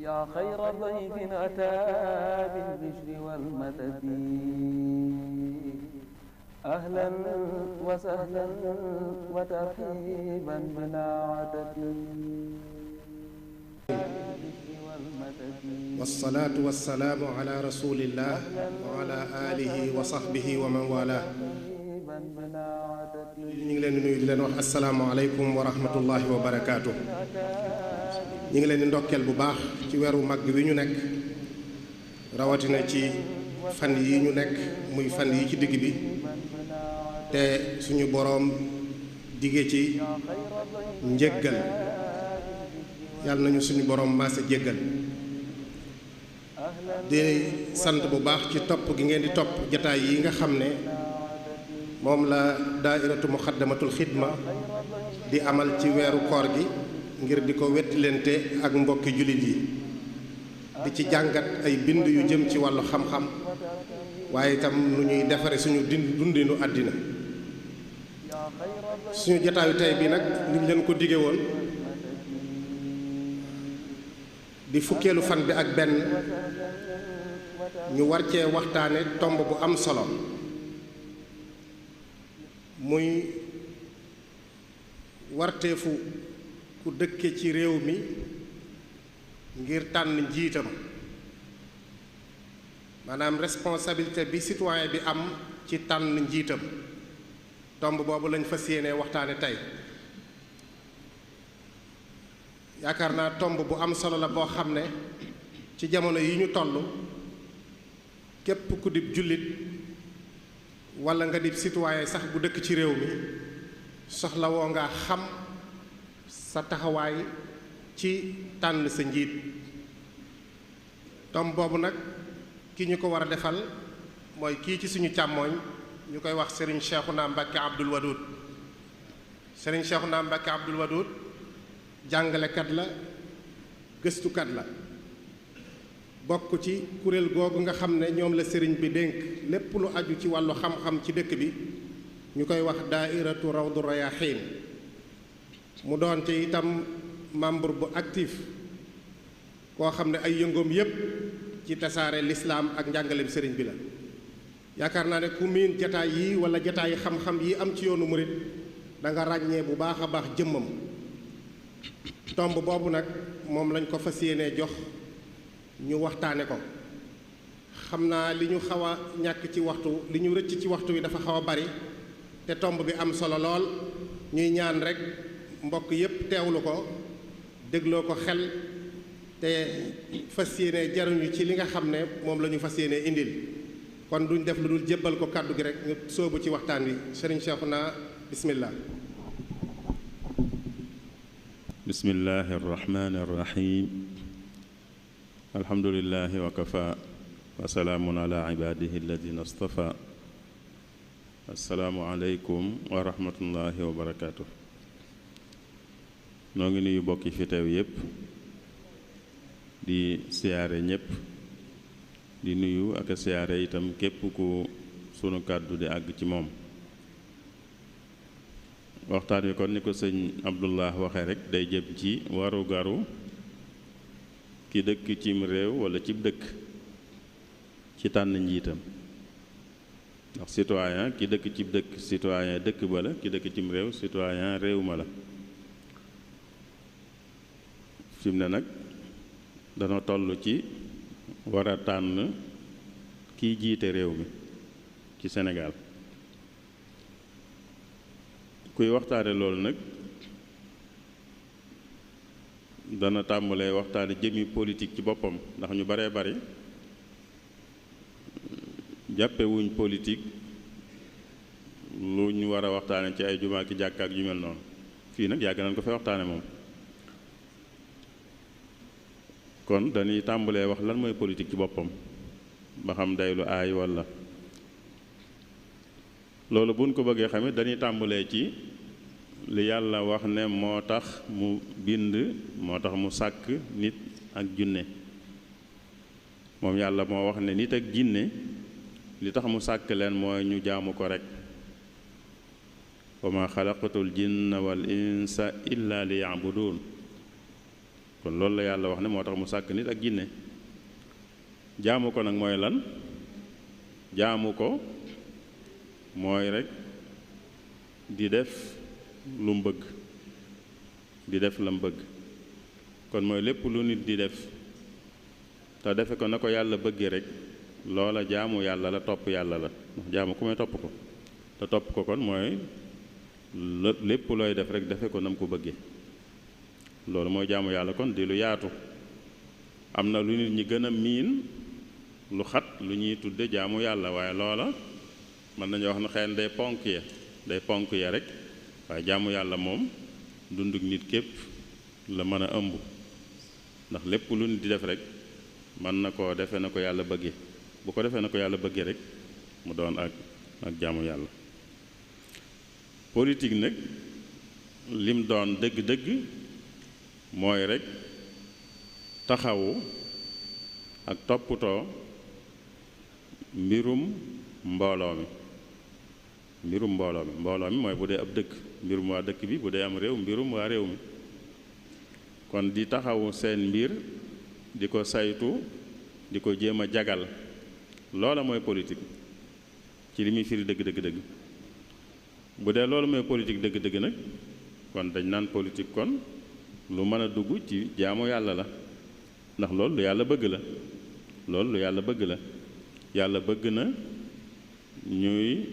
yaa xayra dayfin ataa bil bishri wal madadi ahlan wa sahlan wa tarhiiban bilaa adadi wassalaatu wassalaamu ala rasulillah wa ala alihi wa sahbihi wa man wala. ñu ngi leen di nuyu di leen wax asalaamaaleykum wa rahmatullahi wa barakaatu. ñu ngi leen di ndokkeel bu baax ci weeru mag wi ñu nekk, rawatina ci fan yi ñu nekk muy fan yi ci digg bi te suñu boroom dige ci njéggal. yàlla nañu suñu boroom maase jéggal. di sant bu baax ci topp gi ngeen di topp jataay yi nga xam ne moom la daairatu muxaddamatul xidma di amal ci weeru koor gi ngir di ko wettilente ak mbokki jullit yi, di ci jàngat ay bind yu jëm ci wàllu xam-xam waaye itam nu ñuy defare suñu dundinu àddina. suñu jataayu tey bi nag liñ leen ko dige woon di fukkeelu fan bi ak benn ñu war cee waxtaane tomb bu am solo muy warteefu ku dëkke ci réew mi ngir tànn njiitam, maanaam responsabilité bi citoyen bi am ci tànn njiitam. tomb boobu lañ fas yéenee waxtaane tey. yaakaar naa tomb bu am solo la boo xam ne ci jamono yi ñu toll képp ku dib jullit walla nga dib citoyen sax bu dëkk ci réew mi soxla woo nga xam sa taxawaay ci tànn sa njiit. tomb boobu nag ki ñu ko war a defal mooy kii ci suñu càmmooñ ñu koy wax Serigne Cheikhouna Mbacké Abdoul Wadoud. Serigne Cheikhouna Mbacké Abdoul Wadoud jàngalekat la, gëstukat la, bokk ci kuréel googu nga xam ne ñoom la sëriñ bi dénk lépp lu aju ci wàllu xam-xam ci dëkk bi, ñu koy wax daairatu rawdu rayaxiin. mu doon ci itam membre bu actif koo xam ne ay yëngoom yépp ci tasaare lislaam ak njàngaleem sëriñ bi la. yaakaar naa ne ku miin jataay yi wala jataay xam-xam yi am ci yoonu murit da nga ràññee bu baax a baax jëmmam. tomb boobu nag moom lañ ko fas yéenee jox ñu waxtaane ko. xam naa li ñu xaw a ñàkk ci waxtu, li ñu rëcc ci waxtu wi dafa xaw a bari te tomb bi am solo lool. ñuy ñaan rekk mbokk yépp teewlu ko, dégloo ko xel te fas yéenee jaruñu ci li nga xam ne moom la ñu fas yéenee indil. kon duñ def lu dul jébbal ko kàddu gi rekk ñu sóobu ci waxtaan wi. Sëriñ Cheikhouna, bismillah. bismillahi arrahmani arrahim alhamdulillahi wa kafa wa salaamun ala ibadihi alladina astafa. assalaamu aleykum wa rahmatullahi wa barakaatu. noo ngi nuyu bokki fi teew yépp di siyaare ñépp, di nuyu ak a siyaare itam képp ku sunu kàddu di àgg ci moom. waxtaan wi kon ni ko sëñ Abdullah waxee rek day jëm ci waru garu ki dëkk cim réew walla cib dëkk ci tànn njiitam. ndax citoyen ki dëkk cib dëkk citoyen dëkk ba la, ki dëkk cim réew citoyen réew ma la. fi mu ne nag dana toll ci war a tànn kiy jiite réew mi ci Sénégal. kuy waxtaane loolu nag dana tàmbalee waxtaane jëmi politique ci boppam, ndax ñu baree bari jàppewuñ politique lu ñu war a waxtaane ci ay jumaa ki jàkka ak yu mel noonu. fii nag yàgg nañ ko fay waxtaane moom. kon dañuy tàmbalee wax lan mooy politique ci boppam ba xam day lu aay walla. loolu buñ ko bëggee xamit dañuy tàmbalee ci li yàlla wax ne moo tax mu bind, moo tax mu sàkk nit ak junne. moom yàlla moo wax ne nit ak jinne li tax mu sàkk leen mooy ñu jaamu ko rekk. wa ma xalaqatul jinna wal insa illa li ya'budun. kon loolu la yàlla wax ne moo tax mu sàkk nit ak jinne. jaamu ko nag mooy lan? jaamu ko mooy rek di def lu mu bëgg, di def la mu bëgg. kon mooy lépp lu nit di def te defe ko na ko yàlla bëggee rek loola jaamu yàlla la, topp yàlla la. ndax jaamu ku may topp ko, te topp ko kon mooy lépp looy def rek defe ko nam ko bëggee. loolu mooy jaamu yàlla kon di lu yaatu. am na lu nit ñi gën a miin lu xat lu ñuy tudde jaamu yàlla, waaye loola mën nañu wax ne xëy na day ponk ya rek, waaye jaamu yàlla moom dunduk nit képp la mën a ëmb. ndax lépp lu nit di def rek mën na koo defe na ko yàlla bëggee. bu ko defee na ko yàlla bëggee rek mu doon ak jaamu yàlla. politique nag lim doon dëgg-dëgg mooy rek taxawu ak toppatoo mbirum mbooloo mi mbooloo mi mooy bu dee ab dëkk mbirum waa dëkk bi, bu dee am réew mbirum waa réew mi. kon di taxawu seen mbir, di ko saytu, di ko jéem a jagal, loola mooy politique ci li muy firi dëgg. bu dee loolu mooy politique dëgg nag kon dañ naan politique kon lu mën a dugg ci jaamu yàlla la. ndax loolu lu yàlla bëgg la. yàlla bëgg na ñuy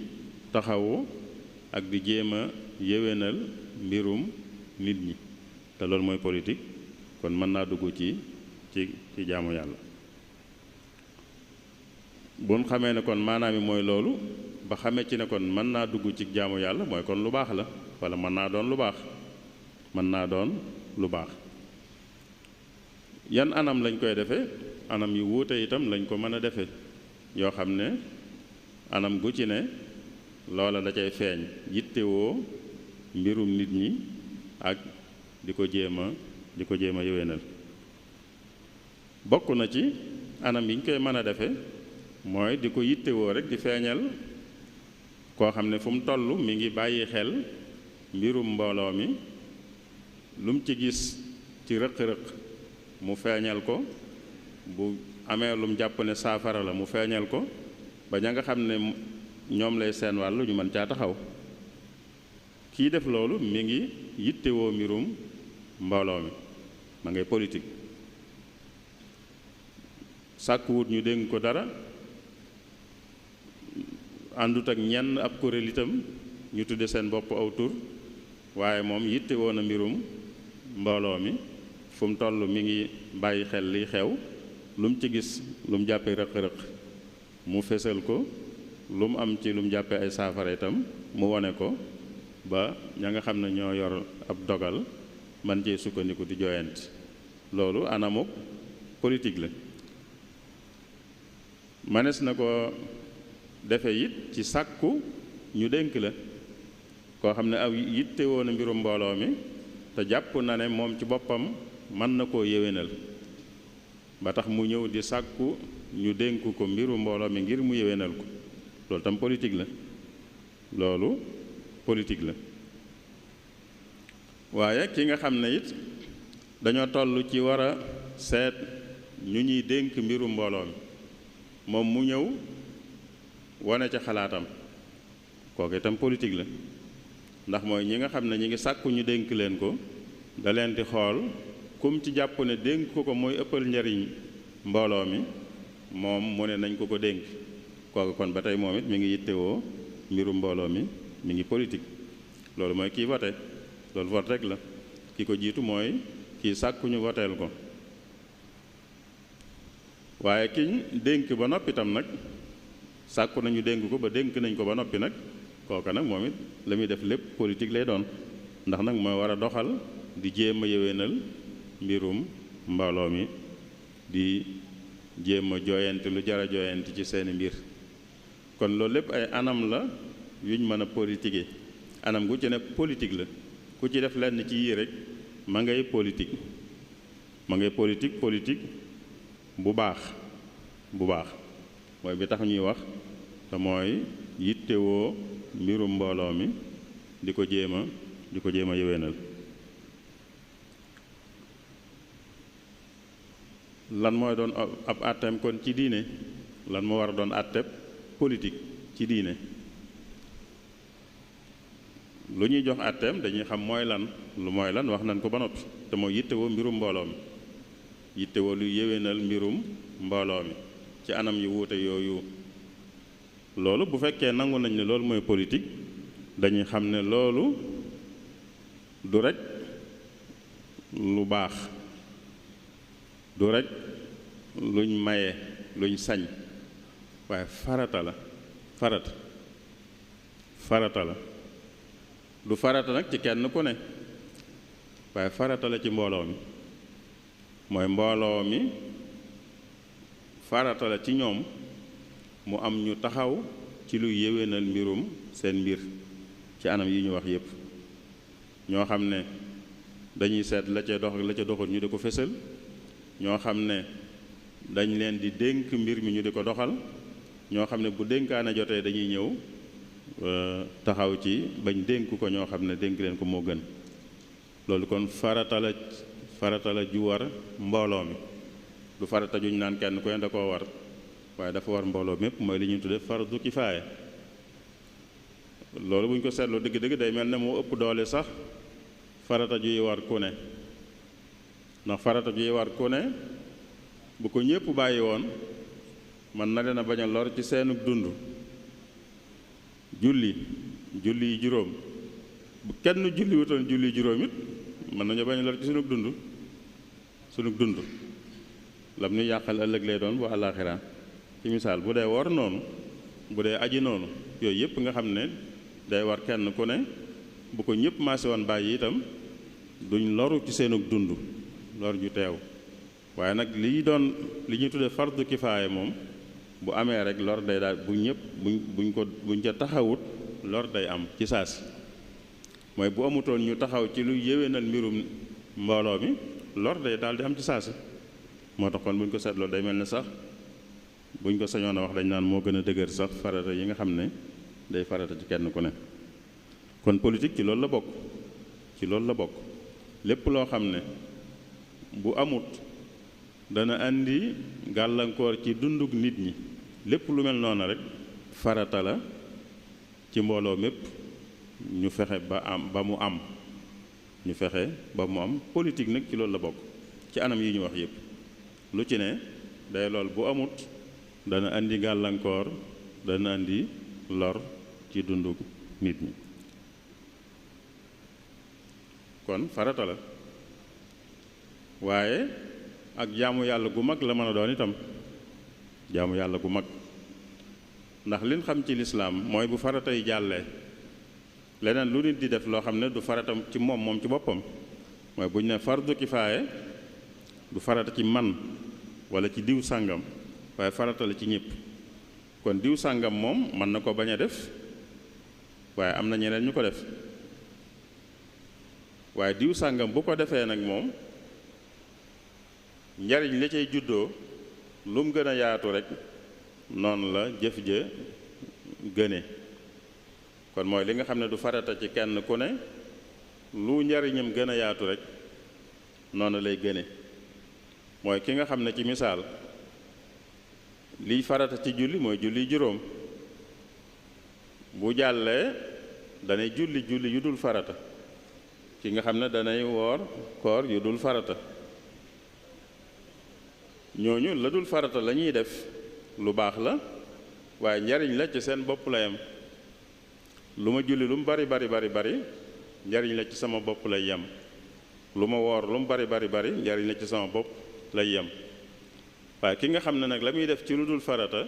taxawu ak di jéem a yéwénal mbirum nit ñi, te loolu mooy politique. kon mën naa dugg ci jaamu yàlla. buñ xamee ne kon maanaam mooy loolu, ba xamee ci ne kon mën naa dugg ci jaamu yàlla, mooy kon lu baax la, wala mën naa doon lu baax. yan anam lañ koy defee? anam yu wuute itam lañ ko mën a defee, yoo xam ne anam gu ci ne loola da cay feeñ, yittewoo mbirum nit ñi ak di ko jéem a yéwénal. bokk na ci anam yi ñu koy mën a defee mooy di ko yittewoo rek di feeñal koo xam ne fu mu toll mi ngi bàyyi xel mbirum mbooloo mi, lu mu ci gis ci rëq-rëq mu feeñal ko, bu amee lu mu jàpp ne saafara la mu feeñal ko, ba ña nga xam ne ñoom lay seen wàllu ñu mën caa taxaw. kii def loolu mi ngi yittewoo mbirum mbooloo mi, ma ngay politique. sàkkuwut ñu dénk ko dara, àndut ak ñenn ab kuréel itam ñu tudde seen bopp aw tur, waaye moom yittewoo na mbirum mbooloo mi, fu mu toll mi ngi bàyyi xel liy xew, lu mu ci gis lu mu jàppee rëq-rëq mu fesal ko, lu mu am ci lu mu jàppee ay saafara itam mu wone ko, ba ña nga xam ne ñoo yor ab dogal man cee sukkandiku di jooyanti. loolu anamuk politique la. manes na ko defe it ci sàkku ñu dénk la, koo xam ne aw yittewoo na mbirum mbooloo mi te jàpp na ne moom ci boppam mën na koo yéwénal, ba tax mu ñëw di sàkku ñu dénk ko mbiru mbooloo mi ngir mu yéwénal ko. loolu tam politique la. waaye ki nga xam ne it dañoo toll ci war a seet ñu ñuy dénk mbiru mbooloo mi, moom mu ñëw wane ca xalaatam, kooku itam politique la. ndax mooy ñi nga xam ne ñi ngi sàkku ñu dénk leen ko, da leen di xool kum ci jàpp ne dénk ko mooy ëppal njariñ mbooloo mi, moom mu ne nañ ko dénk. kooku kon ba tey moom it mi ngi yittewoo mbiru mbooloo mi ngi politique. loolu mooy kii vote. loolu vote rek la. ki ko jiitu mooy kii sàkku ñu voteel ko. waaye kiñ dénk ba noppi tam nag sàkku nañu dénk ko ba dénk nañ ko ba noppi nag, kooka nag moom it la muy def lépp politique lay doon. ndax nag mooy war a doxal di jéem a yéwénal mbirum mbooloo mi, di jéem a jooyanti lu jar a jooyanti ci seeni mbir. kon loolu lépp ay anam la yuñ mën a politiquer. anam gu ci ne politique la. ku ci def lenn ci yii rek ma ngay politique bu baax mooy bi tax ñuy wax, te mooy yittewoo mbirum mbooloo mi di ko jéem a yéwénal. lan mooy doon ab àtteem kon ci diine lan moo war a doon àtteeb politique ci diine lu ñuy jox àtteem dañuy xam mooy lan lu mooy lan wax nañ ko ba noppi te mooy yittewoo mbirum mbooloo mi yittewoo lu yéwénal mbirum mbooloo mi ci anam yu wuute yooyu loolu bu fekkee nangu nañ ne loolu mooy politique dañuy xam ne loolu du rekk lu baax du rekk luñ maye luñ sañ waaye farata la farata la du farata nag ci kenn ku ne waaye farata la ci mbooloo mi mooy mbooloo mi farata la ci ñoom mu am ñu taxaw ci luy yéwénal mbirum seen mbir ci anam yi ñu wax yépp ñoo xam ne dañuy seet la ca dox ak la ca doxul ñu di ko fésal ñoo xam ne dañ leen di dénk mbir mi ñu di ko doxal ñoo xam ne bu dénkaane jotee dañuy ñëw taxaw ci bañ dénk ko ñoo xam ne dénk leen ko moo gën loolu kon farata la ju war mbooloo mi du farata juñ naan kenn ku ne da koo war waaye dafa war mbooloo mépp mooy li ñuy tudde fardu kifaaya loolu bu ñu ko seetloo dëgg-dëgg day mel ne moo ëpp doole sax farata juy war ku ne ndax farata juy war ku ne bu ko ñépp bàyyi woon man na leen a bañ a lor ci seenug dund julli yi juróom bu kenn julli wutoon julli juróom it mën nañu bañ a lor ci sunug dund lam ñu yàqal ëllëg lay doon bu àllaaxira ci misaal bu dee wor noonu bu dee aji noonu yooyu yëpp nga xam ne day war kenn ku ne bu ko ñëpp maase woon bàyyi itam duñ loru ci seenug dund lor ju teew waaye nag li ñuy tuddee fardu kifaaya moom bu amee rek lor day daal bu ñëpp buñ ca taxawut lor day am ci saasi mooy bu amutoon ñu taxaw ci lu yéwénal mbirum mbooloo mi lor day daal di am ci saasi moo tax kon buñ ko seetloo day mel ne sax buñ ko sañoon a wax dañ naan moo gën a dëgër sax farata yi nga xam ne day farata ci kenn ku ne kon politique ci loolu la bokk lépp loo xam ne bu amut dana andi gàllankoor ci dunduk nit ñi lépp lu mel noonu rek farata la ci mbooloo mépp ñu fexe ba mu am politique nag ci loolu la bokk ci anam yi ñu wax yépp lu ci ne day lool bu amut dana andi gàllankoor dana andi lor ci dunduk nit ñi kon farata la waaye ak jaamu yàlla gu mag la mën a doon itam jaamu yàlla gu mag ndax liñ xam ci lislaam mooy bu farata yi jàllee leneen lu nit di def loo xam ne du faratam ci moom ci boppam mooy bu ñu ne fardu kifaaye du farata ci man wala ci diw sàngam waaye farata la ci ñëpp kon diw sàngam moom mën na ko bañ a def waaye am na ñeneen ñu ko def waaye diw sàngam bu ko defee nag moom njariñ li cay juddoo lu mu gën a yaatu rek noonu la jëf ja gëne kon mooy li nga xam ne du farata ci kenn ku ne lu njariñam gën a yaatu rek noonu lay gëne mooy ki nga xam ne ci misaal liy farata ci julli mooy julli juróom bu jàllee danay julli yu dul farata ki nga xam ne danay woor koor yu dul farata ñooñu la dul farata la ñuy def lu baax la waaye njariñ la ci seen bopp la yem lu ma julli lu mu bari njariñ la ci sama bopp lay yem lu ma woor lu mu bari njariñ la ci sama bopp lay yem waaye ki nga xam ne nag la muy def ci lu dul farata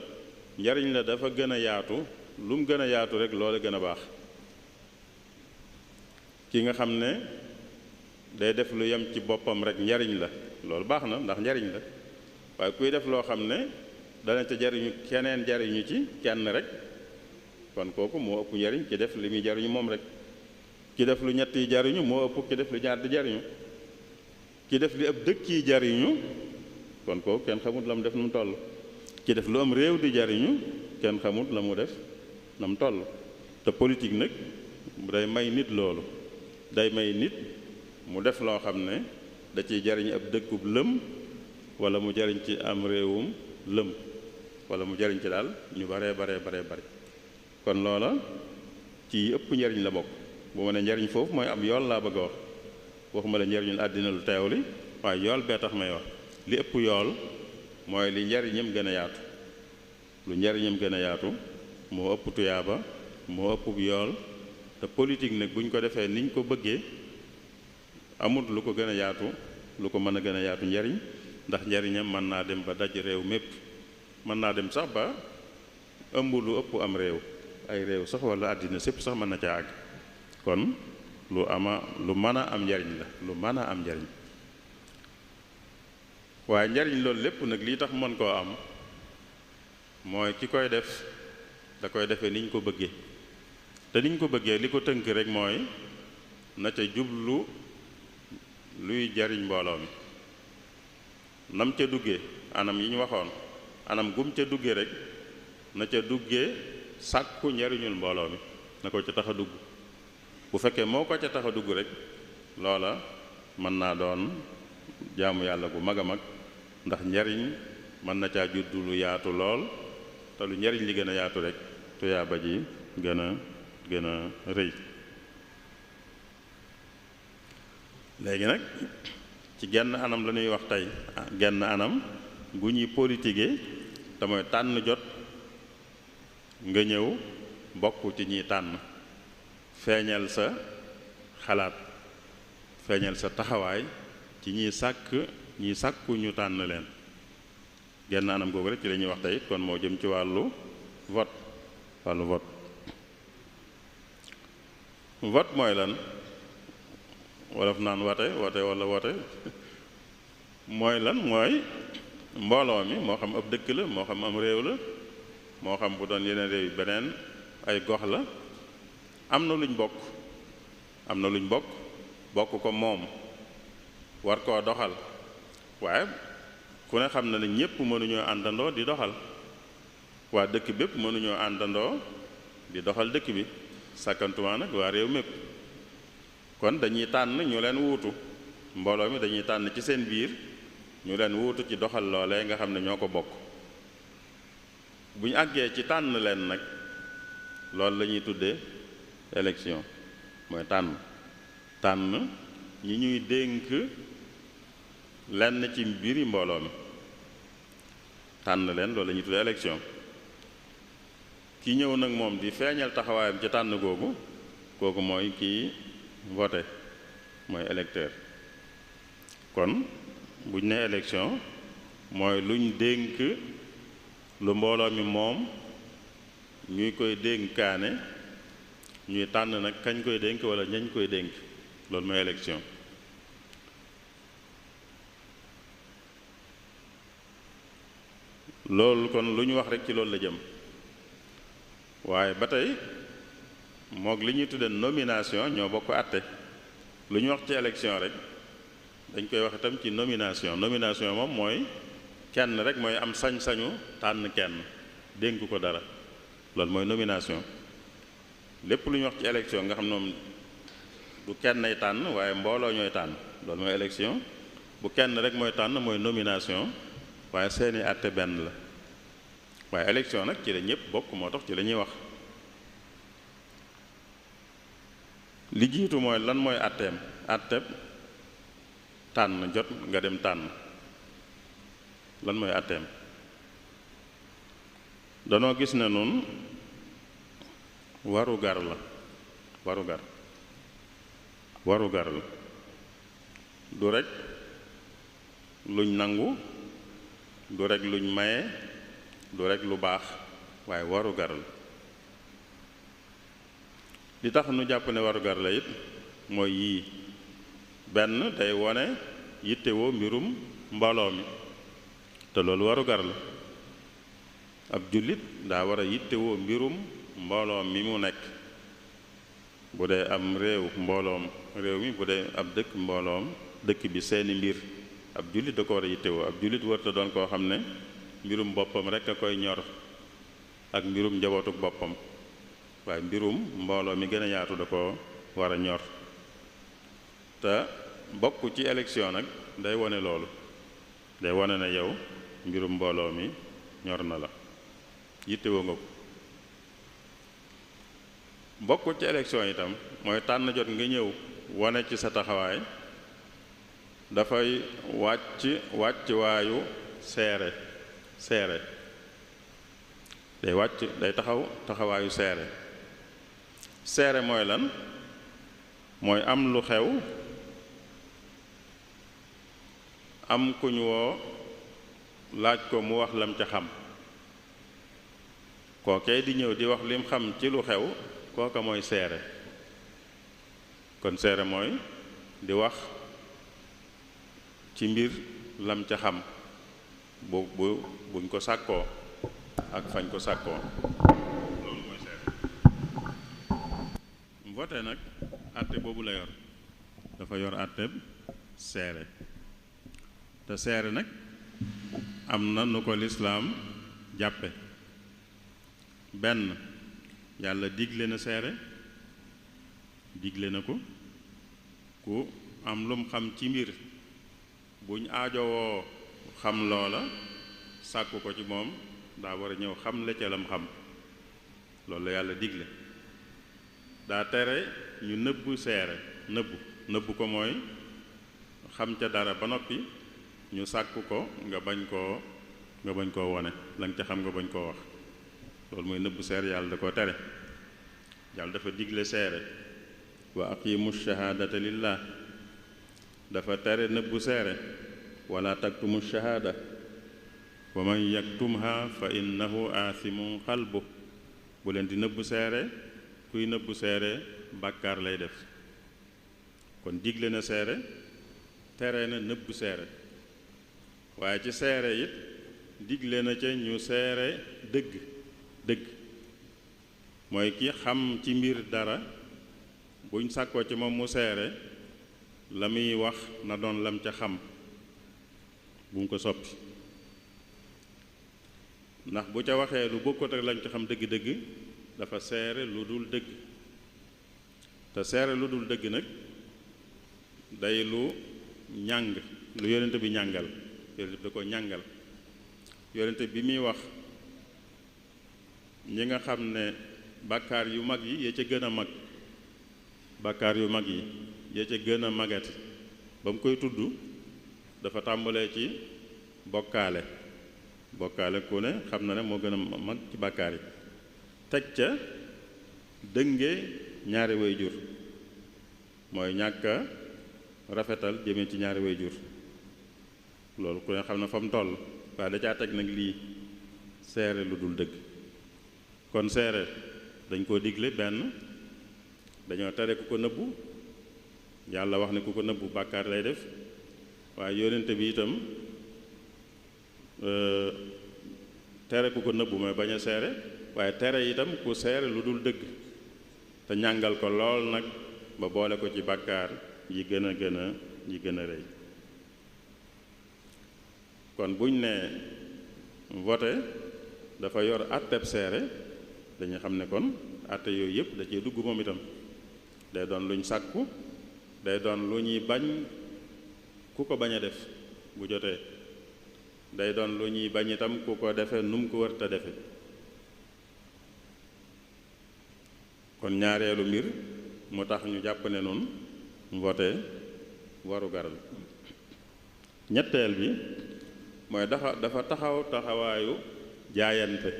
njariñ la dafa gën a yaatu lu mu gën a yaatu rek loola gën a baax ki nga xam ne day def lu yem ci boppam rek njariñ la loolu baax na ndax njariñ la waaye kuy def loo xam ne dana ca jariñu keneen jariñu ci kenn rek kon kooku moo ëpp njariñ ci def li muy jariñu moom rek ki def lu ñett yi jariñu moo ëpp ki def lu ñaar di jariñu ki def li ab dëkk yi jariñu kon kooku kenn xamut la mu def nu mu toll ki def lu am réew di jariñu kenn xamut la mu def na mu toll te politique nag day may nit loolu day may nit mu def loo xam ne da ciy jariñ ab dëkkub lëm wala mu jariñ ci am réewum lëm wala mu jariñ ci daal ñu baree bari kon loola ci ëpp njariñ la bokk. bu ma ne njariñ foofu mooy am yool laa bëgg a wax waxuma la njariñul àddina lu teew li waaye yool bee tax may wax li ëpp yool mooy li njariñam gën a yaatu. lu njariñam gën a yaatu moo ëpp tuyaaba moo ëpp yool te politique nag bu ñu ko defee niñ ko bëggee amut lu ko gën a yaatu lu ko mën a gën a yaatu njariñ ndax njariñam mën naa dem ba daj réew mépp mën naa dem sax ba ëmb lu ëpp am réew ay réew sax wala àddina sépp sax mën na ca àgg kon lu mën a am njariñ la lu mën a am njariñ waaye njariñ loolu lépp nag lii tax mën koo am mooy ki koy def da koy defee niñ ko bëggee te niñ ko bëggee li ko tënk rek mooy na ca jublu luy jariñ mbooloo mi nam ca duggee anam yi ñu waxoon anam gum ca duggee rek na ca duggee sàkku njariñul mbooloo mi na ko ca tax a dugg bu fekkee moo ko ca tax a dugg rek loola mën naa doon jaamu yàlla bu mag a mag ndax njariñ mën na caa juddu lu yaatu lool te lu njariñ li gën a yaatu rek tuyaaba ji gën a rëy. léegi nag ci genn anam la ñuy wax tey genn anam gu ñuy politiquer te mooy tànn jot nga ñëw bokk ci ñiy tànn feeñal sa xalaat feeñal sa taxawaay ci ñiy sàkku ñu tànn leen genn anam googu rek ci la ñuy wax tey kon moo jëm ci wàllu vote vote mooy lan wolof naan wate wala wote mooy lan mooy mbooloo mi moo xam ab dëkk la moo xam am réew la moo xam bu doon yeneen réew yi beneen ay gox la am na luñ bokk ko moom war koo doxal waaye ku ne xam na ne ñépp mënuñoo àndandoo di doxal waa dëkk bépp mënuñoo àndandoo di doxal dëkk bi sàkkantumaa nag waa réew mépp kon dañuy tànn ñu leen wuutu mbooloo mi dañuy tànn ci seen biir ñu leen wuutu ci doxal loolee nga xam ne ñoo ko bokk bu ñu àggee ci tànn leen nag loolu la ñuy tuddee élection mooy tànn ñi ñuy dénk lenn ci mbiri mbooloo mi tànn leen loolu la ñuy tuddee élection ki ñëw nag moom di feeñal taxawaayam ci tànn googu kooku mooy kii voté mooy électeur kon buñ ne élection mooy luñ dénk lu mbooloo mi moom ñuy koy dénkaane ñuy tànn nag kañ koy dénk wala ñañ koy dénk loolu mooy élection loolu kon lu ñu wax rek ci loolu la jëm waaye ba tey moog li ñuy tudde nomination ñoo bokk àtte lu ñu wax ci élection rek dañ koy wax itam ci nomination moom mooy kenn rek mooy am sañ-sañu tànn kenn dénk ko dara loolu mooy nomination lépp lu ñu wax ci élection nga xam ne moom du kenn ay tànn waaye mbooloo ñooy tànn loolu mooy élection bu kenn rek mooy tànn mooy nomination waaye seeni àtte benn la waaye élection nag ci la ñëpp bokk moo tax ci la ñuy wax li jiitu mooy lan mooy àtteeb tànn jot nga dem tànn lan mooy àtteem danoo gis ne nun warugar la du rekk luñ nangu du rekk luñ maye du rekk lu baax waaye warugar la li tax nu jàpp ne warugar la it mooy yii benn day wone yittewoo mbirum mbooloo mi te loolu warugar la ab jullit daa war a yittewoo mbirum mbooloo mi mu nekk bu dee am réew mi bu dee ab dëkk mbooloom dëkk bi seeni mbir ab jullit da ko war a yittewoo ab jullit warta doon koo xam ne mbirum boppam rekk a koy ñor ak mbirum njabootuk boppam waaye mbirum mbooloo mi gën a yaatu da ko war a ñor te bokk ci élection nag day wone loolu day wane ne yow mbirum mbooloo mi ñor na la yittewoo nga ko. bokk ci élection itam mooy tànn jot nga ñëw wane ci sa taxawaay dafay wàcc waayu seere day taxawaayu seere mooy lan? mooy am lu xew am ku ñu woo laaj ko mu wax lam ca xam kookee di ñëw di wax lim xam ci lu xew kooka mooy seere. kon seere mooy di wax ci mbir lam ca xam buñ ko sàkkoo ak fañ ko sàkkoo loolu mooy seere. vote nag àtte boobu la yor, dafa yor àtte seere. te seere nag am na nu ko lislaam jàppe. benn, yàlla digle na seere, digle na ko ku am lum xam ci mbir buñ aajowoo xam loola sàkku ko ci moom daa war a ñëw xam la ca lam xam, loolu la yàlla digle. daa tere ñu nëbbu seere, nëbbu ko mooy xam ca dara ba noppi ñu sàkku ko nga bañ koo wone la nga ca xam nga bañ koo wax, loolu mooy nëbbu seere. yàlla da koo tere. yàlla dafa digle seere, wa aqimu shahaadata lillah. dafa tere nëbbu seere, wala taktumu shahaada wa man yaktumha fa innahu aathimun qalbu. bu leen di nëbbu seere, kuy nëbbu seere bàkkaar lay def. kon digle na seere, tere na nëbbu seere. waaye ci seere it digle na ca ñu seere dëgg mooy ki xam ci mbir dara buñ sàkkoo ci moom mu seere la muy wax na doon lam ca xam bu mu ko soppi, ndax bu ca waxee lu bokkut ak lañ ca xam dëgg-dëgg dafa seere lu dul dëgg. te seere lu dul dëgg nag day lu ñàng, lu yonent bi ñàngal. yonent bi da ko ñàngal. yonent bi muy wax ñi nga xam ne bàkkaar yu mag yi ya ca gën a mag, bàkkaar yu mag yi ya ca gën a magati, ba mu koy tudd dafa tàmbalee ci bokkaale ku ne xam na ne moo gën a mag ci bàkkaar yi. teg ca dënge ñaari waajur, mooy ñàkk a rafetal jëmee ci ñaari waajur, loolu ku ne xam na fa mu toll. waaye da caa teg nag lii seere lu dul dëgg. kon seere dañ koo digle, benn dañoo tere ku ko nëbbu, yàlla wax ne ku ko nëbbu bàkkaar lay def. waaye yonente bi itam tere ku ko nëbbu mooy bañ a seere, waaye tere itam ku seere lu dul dëgg te ñàngal ko lool nag ba boole ko ci bàkkaar yi gën a rëy. kon buñ ne vote dafa yor àtteb seere, dañu xam ne kon àtte yooyu yëpp da cee dugg moom itam. day doon luñ sàkku, day doon lu ñuy bañ ku ko bañ a def bu jotee, day doon lu ñuy bañ itam ku ko defe nu mu ko wër te defe. kon ñaareelu mbir mu tax ñu jàpp ne noonu vote waru gar la. ñetteel bi mooy dafa taxaw taxawaayu jaayante.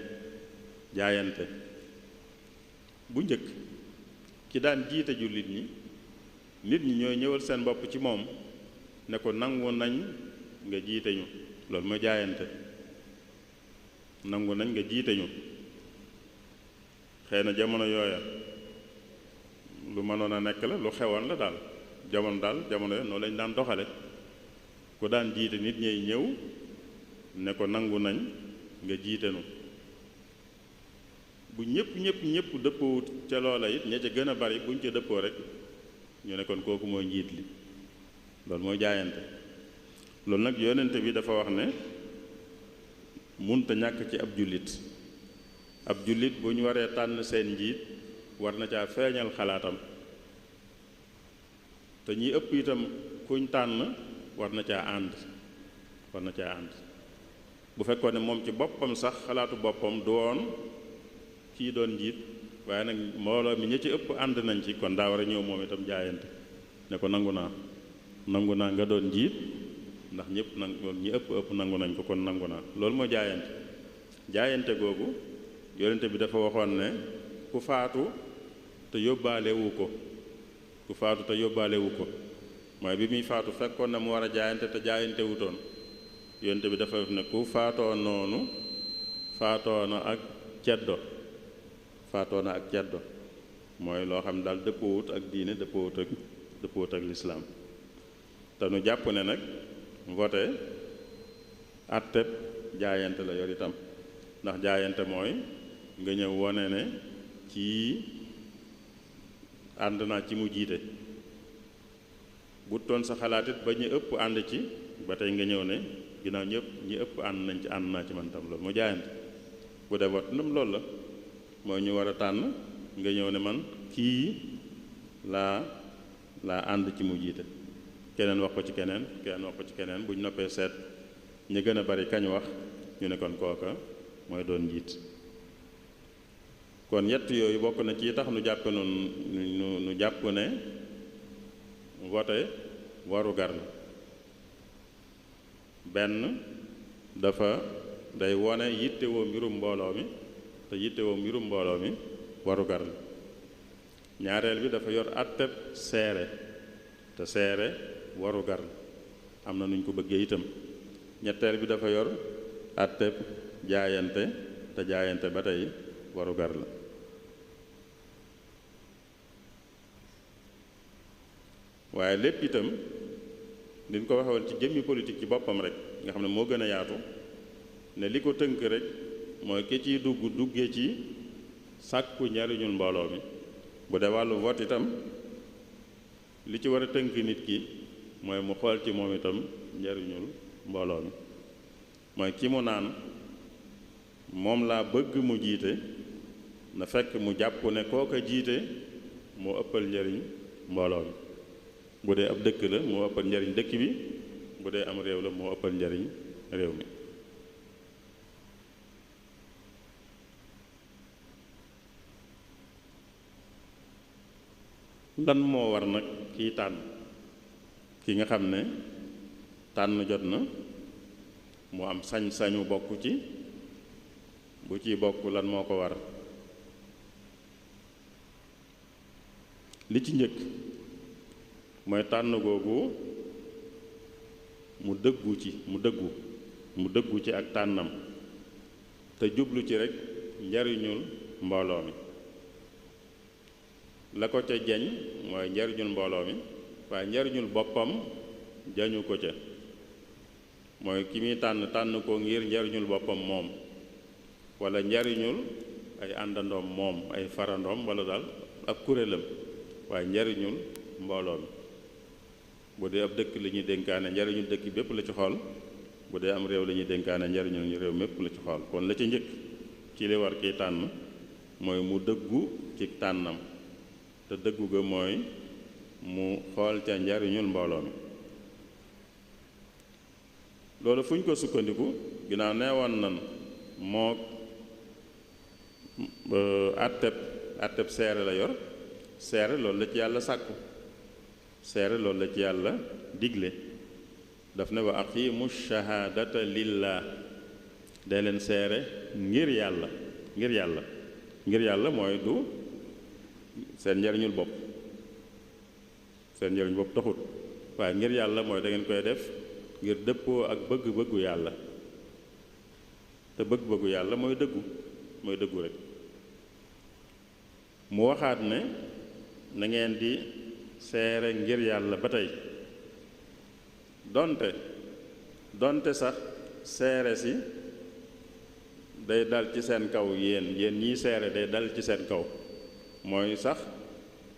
bu njëkk ki daan jiite jullit ñi, nit ñi ñooy ñëwal seen bopp ci moom ne ko nangu nañ nga jiite ñu, loolu mooy jaayante. nangu nañ nga jiite ñu. xëy na jamono yooya lu mënoon a nekk la, lu xewoon la daal jamono yooya noonu lañ daan doxale. ku daan jiite nit ñay ñëw ne ko nangu nañ nga jiite nu. bu ñëpp dëppoo ca loola it ña ca gën a bari buñ ca dëppoo rek ñu ne kon kooku mooy njiit li. loolu mooy jaayante. loolu nag yonente bi dafa wax ne munta ñàkk ci ab jullit bu ñu waree tànn seen njiit war na caa feeñal xalaatam, te ñi ëpp itam kuñ tànn war na caa ànd. war na caa ànd bu fekkoon ne moom ci boppam sax xalaatu boppam du woon kii doon njiit waaye nag mbooloo mi ñi ci ëpp ànd nañ ci kon daa war a ñëw moom itam jaayante ne ko nangu naa nga doon njiit ndax ñëpp ñi ëpp nangu nañ ko kon nangu naa loolu moo jaayante googu yonente bi dafa waxoon ne ku faatu te yóbbaale wu ko mooy bi muy faatu fekkoon na mu war a jaayante te jaayante wutoon yonente bi dafa ne ku faatoo noonu faatoo na ak ceddo mooy loo xam ne daal dëppoowut ak diine dëppoowut ak lislaam te nu jàpp ne nag vote atteb jaayante la yor itam ndax jaayante mooy nga ñëw wone ne kii ànd naa ci mu jiite bu toon sa xalaatit ba ñu ëpp ànd ci ba tey nga ñëw ne ginnaaw ñi ëpp ànd nañ ci ànd naa ci man tam loolu mu jaayante bu dee vote ndam loolu la mooy ñu war a tànn nga ñëw ne man kii laa ànd ci mu jiite keneen wax ko ci keneen bu ñu noppee seet ñi gën a bari kañ wax ñu ne kon kooka mooy doon njiit kon yett yooyu bokk na ci tax nu jàpp nu jàpp ne vote waru gar la benn dafa day wone yittewoo mbirum mbooloo mi te yittewoo mbirum mbooloo mi waru gar la ñaareel bi dafa yor àtteb seere te seere waru gar la am na nuñ ko bëggee itam ñetteel bi dafa yor àtteb jaayante te jaayante ba tey waru gar la waaye lépp itam liñ ko waxe woon ci jëmmi politique ci boppam rek nga xam ne moo gën a yaatu ne li ko tënk rek mooy ki ciy duggee ci sàkku njariñul mbooloo mi bu dee wàllu vote itam li ci war a tënk nit ki mooy mu xool ci moom itam njariñul mbooloo mi mooy ki mu naan moom laa bëgg mu jiite na fekk mu jàpp ne kooka jiite moo ëppal njariñ mbooloo mi bu dee ab dëkk la moo ëppal njariñ dëkk bi bu dee am réew la moo ëppal njariñ réew mi lan moo war nag kiy tànn ki nga xam ne tànn jot na mu am sañ-sañu bokk ci bu ciy bokk lan moo ko war li ci njëkk mooy tànn googu mu dëggu ci ak tànnam te jublu ci rekk njariñul mbooloo mi la ko ca jañ mooy njariñul mbooloo mi waaye njariñul boppam jañu ko ca mooy ki muy tànn ko ngir njariñul boppam moom walla njariñul ay àndandoom moom ay farandoom walla daal ab kuréelam waaye njariñul mbooloo mi bu dee ab dëkk la ñuy dénkaane njariñul dëkk bépp la ci xool bu dee am réew la ñuy dénkaane njariñul ñu réew mépp la ci xool kon la ci njëkk ci li war kiy tànn mooy mu dëggu ci tànnam te dëggu ga mooy mu xool ca njariñul mbooloo mi loolu fu ñu ko sukkandiku ginnaaw neewoon nan moo atteb seere la yor seere loolu la ci yàlla sàkku seere loolu la ci yàlla digle daf ne wa aqimu shahaadata lillah day leen seere ngir yàlla mooy du seen njariñul bopp taxut waaye ngir yàlla mooy da ngeen koy def ngir dëppoo ak bëgg-bëggu yàlla te bëgg-bëggu yàlla mooy dëggu rek mu waxaat ne na ngeen di seere ngir yàlla ba tey donte sax seere si day dal ci seen kaw yéen ñiy seere day dal ci seen kaw mooy sax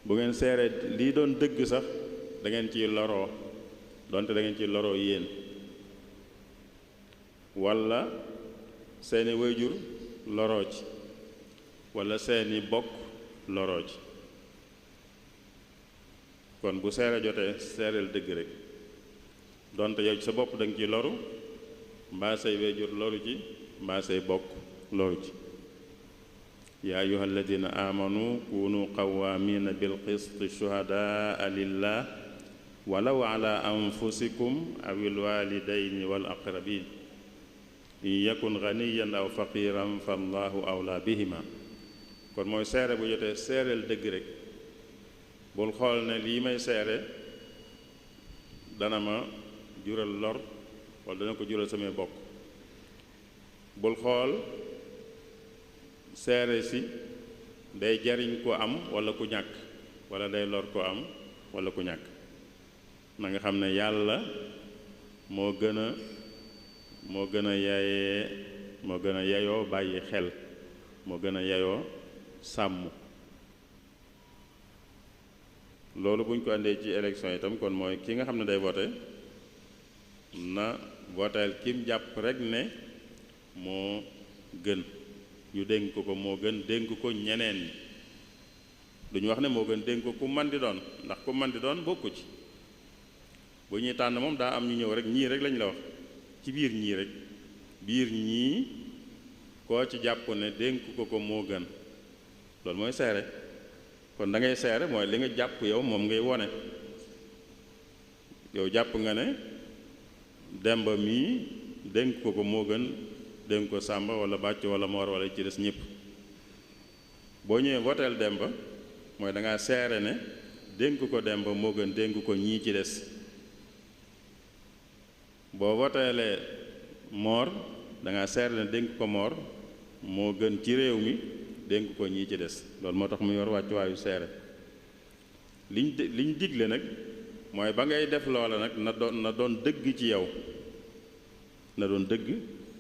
bu ngeen seere lii doon dëgg sax da ngeen ciy loroo donte da ngeen ciy loroo yéen walla seeni wayjur loroo ci walla seeni bokk loroo ci kon bu seere jotee seereel dëgg rek donte yow ci sa bopp da nga ciy loru mbaa say wéjur loru ci mbaa say bokk loru ci yaa ayuha alladina amanu kunu qawamina bilqisti shuhadaa lillah walaw ala anfusikum awil walidayni wal aqrabin in yakun ganiyan aw faqiran fallahu awla bihima kon mooy seere bu jotee seereel dëgg rek bul xool ne lii may seere dana ma jural lor wala dana ko jural samay bokk bul xool seere si day jariñ ko am wala ku ñàkk wala day lor ko am wala ku ñàkk na nga xam ne yàlla moo gën a yeyoo bàyyi xel moo gën a yeyoo sàmm loolu buñ ko àndee ci élection itam kon mooy ki nga xam ne day voté na voteel kim jàpp rek ne moo gën ñu dénk ko moo gën dénk ko ñeneen ñi duñu wax ne moo gën dénk ko ku man di doon ndax ku man di doon bokku ci bu ñuy tànn moom daa am ñu ñëw rek ñii rek lañu la wax ci biir ñii rek biir ñii koo ci jàpp ne dénk ko moo gën loolu mooy seere kon da ngay seere mooy li nga jàpp yow moom ngay wone yow jàpp nga ne Demba mii dénk ko moo gën dénk ko Sàmba wala Bàcc wala Moor wala ci des ñëpp boo ñëwee voteel Demba mooy da ngaa seere ne dénk ko Demba moo gën dénk ko ñii ci des boo voteelee Moor da ngaa seere ne dénk ko Moor moo gën ci réew mi dénk ko ñii ci des loolu moo tax mu yor wàccuwaayu seere liñ digle nag mooy ba ngay def loola nag na doon dëgg ci yow na doon dëgg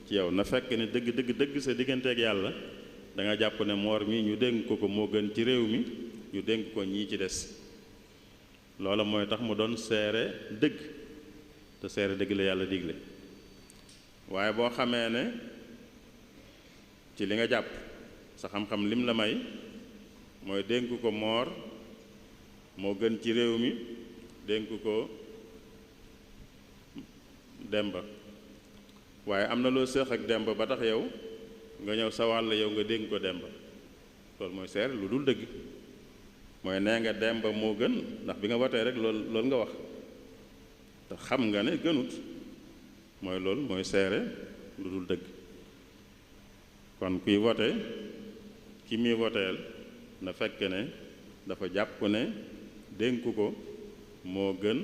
ci yow na fekk ne dëgg sa digganteeg yàlla da nga jàpp ne Moor mi ñu dénk ko moo gën ci réew mi ñu dénk ko ñii ci des loola mooy tax mu doon seere dëgg te seere dëgg la yàlla digle waaye boo xamee ne ci li nga jàpp sa xam-xam lim la may mooy dénk ko Moor moo gën ci réew mi dénk ko Demba waaye am na loo séq ak Demba ba tax yow nga ñëw sa wàll yow nga dénk ko Demba loolu mooy seere lu dul dëgg mooy nee nga Demba moo gën ndax bi nga watee rek loolu nga wax te xam nga ne gënut mooy loolu mooy seere lu dul dëgg kon kuy vote ki muy voteel na fekk ne dafa jàpp ne dénk ko moo gën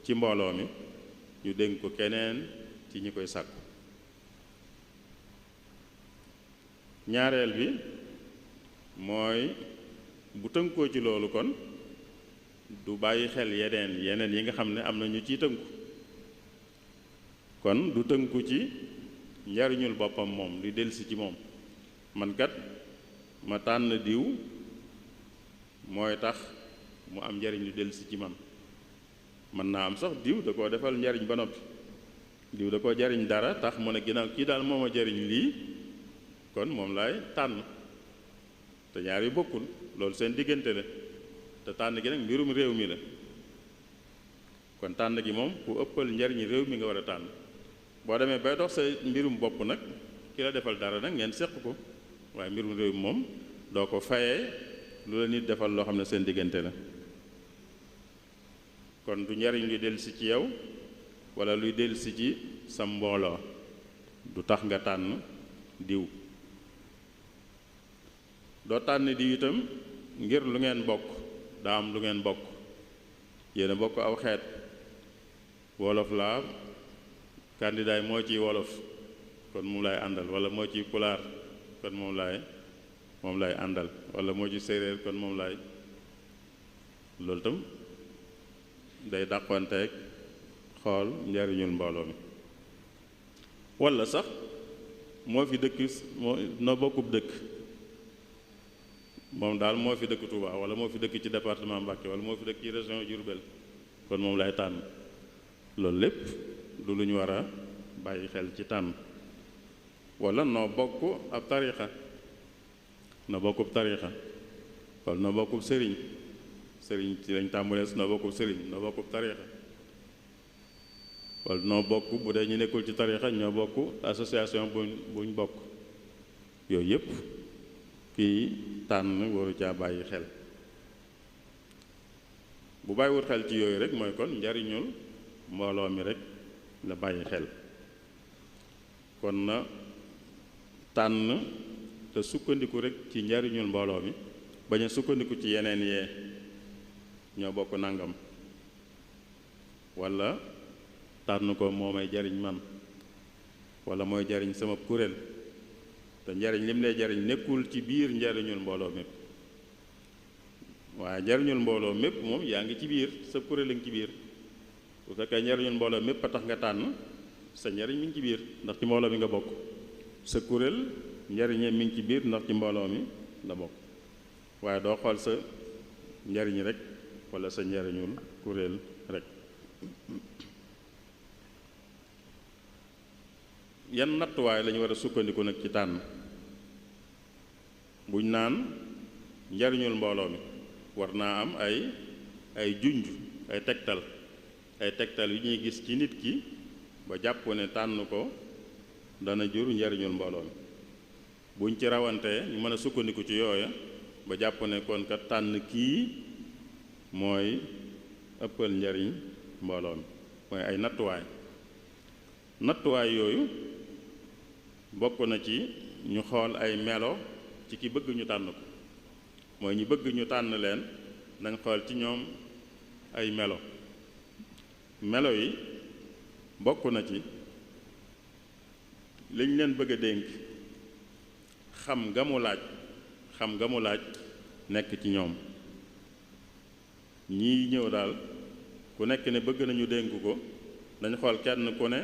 ci mbooloo mi ñu dénk ko keneen ci ñi koy sàkku ñaareel bi mooy bu tënkoo ci loolu kon du bàyyi xel yeneen yi nga xam ne am na ñu ciy tënku kon du tënku ci njariñul boppam moom li delsi ci moom man kat ma tànn diw mooy tax mu am njariñ lu delsi ci man mën naa am sax diw da koo defal njariñ ba noppi diw da koo jariñ dara tax mu ne ginnaaw kii daal moo ma jariñ lii kon moom laay tànn te ñaar yu bokkul loolu seen diggante la te tànn gi nag mbirum réew mi la kon tànn gi moom ku ëppal njariñ réew mi nga war a tànn boo demee bay dox sa mbirum bopp nag ki la defal dara nag ngeen seq ko waaye mbirum réew mi moom doo ko fayee lu la nit defal loo xam ne seen diggante la kon du njariñ luy dellusi ci yow wala luy dellusi ci sa mbooloo du tax nga tànn diw doo tànn diw itam ngir lu ngeen bokk daa am lu ngeen bokk yéen a bokk aw xeet wolof laa candidat yi moo ciy wolof kon moom laay àndal wala moo ciy pulaar kon moom laay àndal wala moo ci séeréer kon moom laay loolu tam day dàqonteeg xool njariñul mbooloo mi wala sax moo fi dëkk noo bokkub dëkk moom daal moo fi dëkk Touba wala moo fi dëkk ci département Mbacké wala moo fi dëkk ci région Diourbel kon moom lay tànn loolu lépp du lu ñu war a bàyyi xel ci tànn wala noo bokk ab tariixa noo bokkub tariixa wala noo bokkub sëriñ ci lañ tàmbulee noo bokkub sëriñ noo bokkub tariixa wala noo bokk bu dee ñu nekkul ci tarixa ñoo bokk association buñ bokk. yooyu yëpp kii tànn waru caa bàyyi xel. bu bàyyiwut xel ci yooyu rek mooy kon njariñul mbooloo mi rek la bàyyi xel. kon na tànn te sukkandiku rek ci njariñul mbooloo mi bañ a sukkandiku ci yeneen yee ñoo bokk nangam walla tànn ko moo may jariñ man walla mooy jariñ sama kuréel te njariñ lim lay jariñ nekkul ci biir njariñul mbooloo mépp waaye njariñul mbooloo mépp moom yaa ngi ci biir sa kuréel a ngi ci biir bu fekkee njariñul mbooloo mépp a tax nga tànn sa njariñ mi ngi ci biir ndax ci mbooloo mi nga bokk sa kuréel njariñee mi ngi ci biir ndax ci mbooloo mi la bokk waaye doo xool sa njariñ rek walla sa njariñul kuréel rek. yan nattuwaay lañu war a sukkandiku nag ci tànn buñ naan njariñul mbooloo mi war naa am ay junj ay tegtal yu ñuy gis ci nit ki ba jàpp ne tànn ko dana jur njariñul mbooloo mi buñ ci rawantee ñu mën a sukkandiku ci yooya ba jàpp ne kon kat tànn kii mooy ëppal njariñ mbooloo mi mooy ay nattuwaay yooyu bokk na ci ñu xool ay melo ci ki bëgg ñu tànn ko mooy ñu bëgg ñu tànn leen nañ xool ci ñoom ay melo yi bokk na ci liñ leen bëgg a dénk xam nga mu laaj nekk ci ñoom ñii ñëw daal ku nekk ne bëgg nañu dénk ko dañ xool kenn ku ne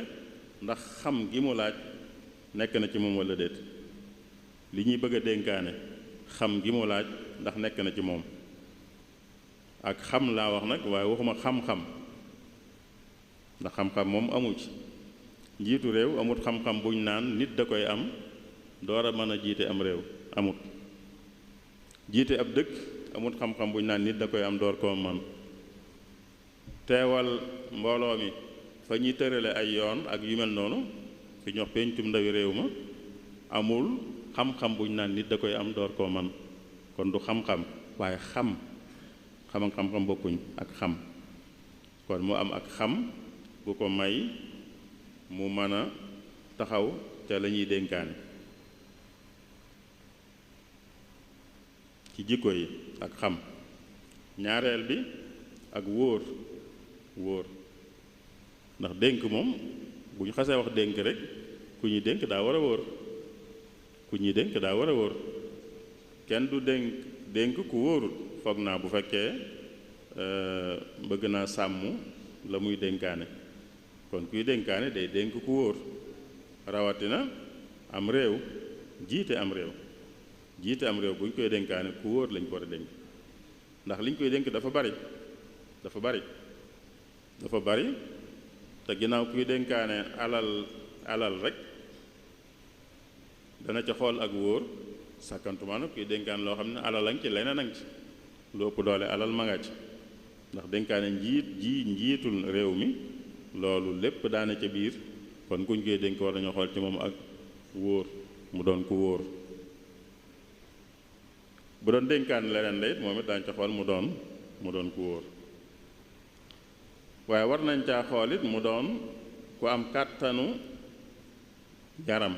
ndax xam gi mu laaj nekk na ci moom walla déet li ñuy bëgg a dénkaane xam gi mu laaj ndax nekk na ci moom ak xam laa wax nag waaye waxuma xam-xam ndax xam-xam moom amu ci njiitu réew amut xam-xam buñ naan nit da koy am door a mën a jiite am réew amut jiite ab dëkk amut xam-xam buñ naan nit da koy am door koo man teewal mbooloo mi fa ñuy tërale ay yoon ak yu mel noonu fi ñox pencum ndawi réew ma amul xam-xam buñ naan nit da koy am door koo man kon du xam-xam waaye xam ak xam-xam bokkuñ ak xam kon mu am ak xam bu ko may mu mën a taxaw ca la ñuy dénkaane ci jikko yi ak xam ñaareel bi ak wóor ndax dénk moom bu ñu xasee wax dénk rek ku ñuy dénk daa war a wóor kenn du dénk ku wóorul foog naa bu fekkee bëgg naa sàmm la muy dénkaane kon kuy dénkaane day dénk ku wóor rawatina am réew jiite am réew bu ñu koy dénkaane ku wóor lañ ko war a dénk ndax liñ koy dénk dafa bari te ginnaaw kuy dénkaane alal rek dana ca xool ak wóor sàkkantumaa nag kuy dénkaane loo xam ne alal a ngi ci leneen a ngi ci lu ëpp doole alal ma nga ci ndax dénkaane njiitul réew mi loolu lépp daane ca biir kon kuñ koy dénk war nañoo xool ci moom ak wóor mu doon ku wóor bu doon dénkaane leneen la it moom it daañu ca xool mu doon ku wóor waaye war nañ caa xool it mu doon ku am kàttanu yaram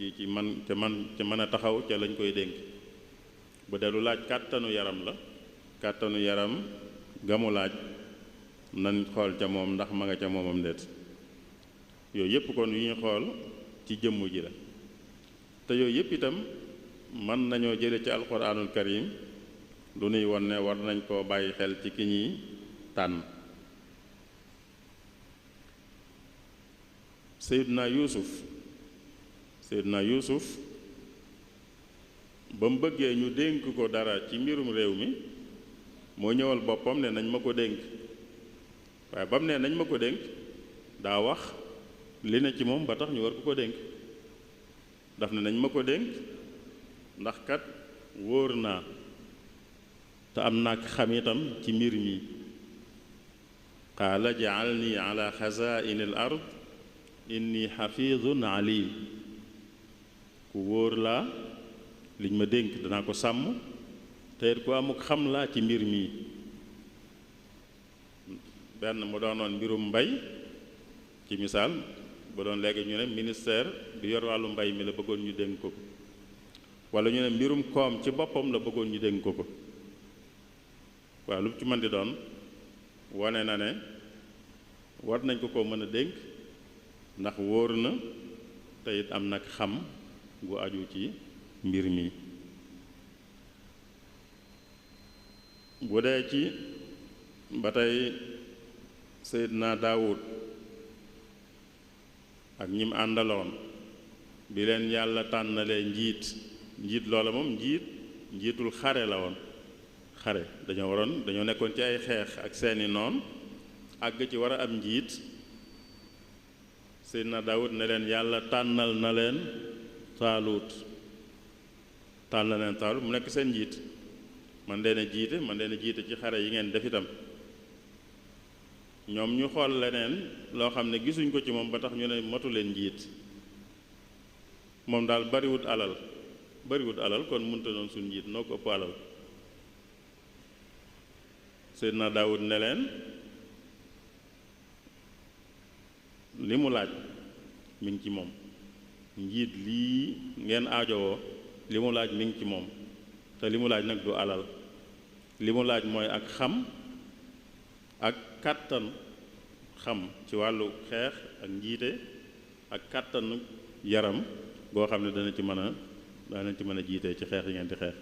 ci mën a taxaw ca lañ koy dénk bu dee lu laaj kàttanu yaram la kàttanu yaram gamu laaj nañ xool ca moom ndax ma nga ca moomam déet yooyu yëpp kon yu ñuy xool ci jëmm ji la te yooyu yëpp itam mën nañoo jële ci alquranul karim lu nuy won ne war nañ koo bàyyi xel ci ki ñuy tànn Seydina Yuusuf ba mu bëggee ñu dénk ko dara ci mbirum réew mi moo ñëwal boppam ne nañ ma ko dénk waaye ba mu ne nañ ma ko dénk daa wax li ne ci moom ba tax ñu war ko dénk daf ne nañ ma ko dénk ndax kat wóor naa te am naa xam itam ci mbir mi qaala ja'alni ala xazaa'ini al ard inni xafidun alim ku wóor laa liñ ma dénk danaa ko sàmm te it ku amuk xam laa ci mbir mi. benn mu doonoon mbirum mbay ci misaal bu doon léegi ñu ne ministère bi yor wàllu mbay mi la bëggoon ñu dénk ko ko wala ñu ne mbirum koom ci boppam la bëggoon ñu dénk ko ko waaw lu ci mën di doon wane na ne war nañ ko ko mën a dénk ndax wóor na te it am nag xam gu aju ci mbir mi. bu dee ci ba tey Seydina Daawud ak ñim àndaloon bi leen yàlla tànnalee njiit loola moom njiitul xare la woon. xare dañoo nekkoon ci ay xeex ak seeni noon àgg ci war a am njiit. Seydina Daawud ne leen yàlla tànnal na leen Taalut mu nekk seen njiit man leen a jiite ci xare yi ngeen def itam. ñoom ñu xool leneen loo xam ne gisuñ ko ci moom ba tax ñu ne matu leen njiit moom daal bariwut alal kon mënta noon suñ njiit noo ko ëpp alal. Seydina Daawud ne leen li mu laaj mi ngi ci moom njiit lii ngeen aajowoo li mu laaj mi ngi ci moom te li mu laaj nag du alal li mu laaj mooy ak xam ak kàttan xam ci wàllu xeex ak njiite ak kàttanu yaram goo xam ne dana ci mën a jiite ci xeex yi ngeen di xeex.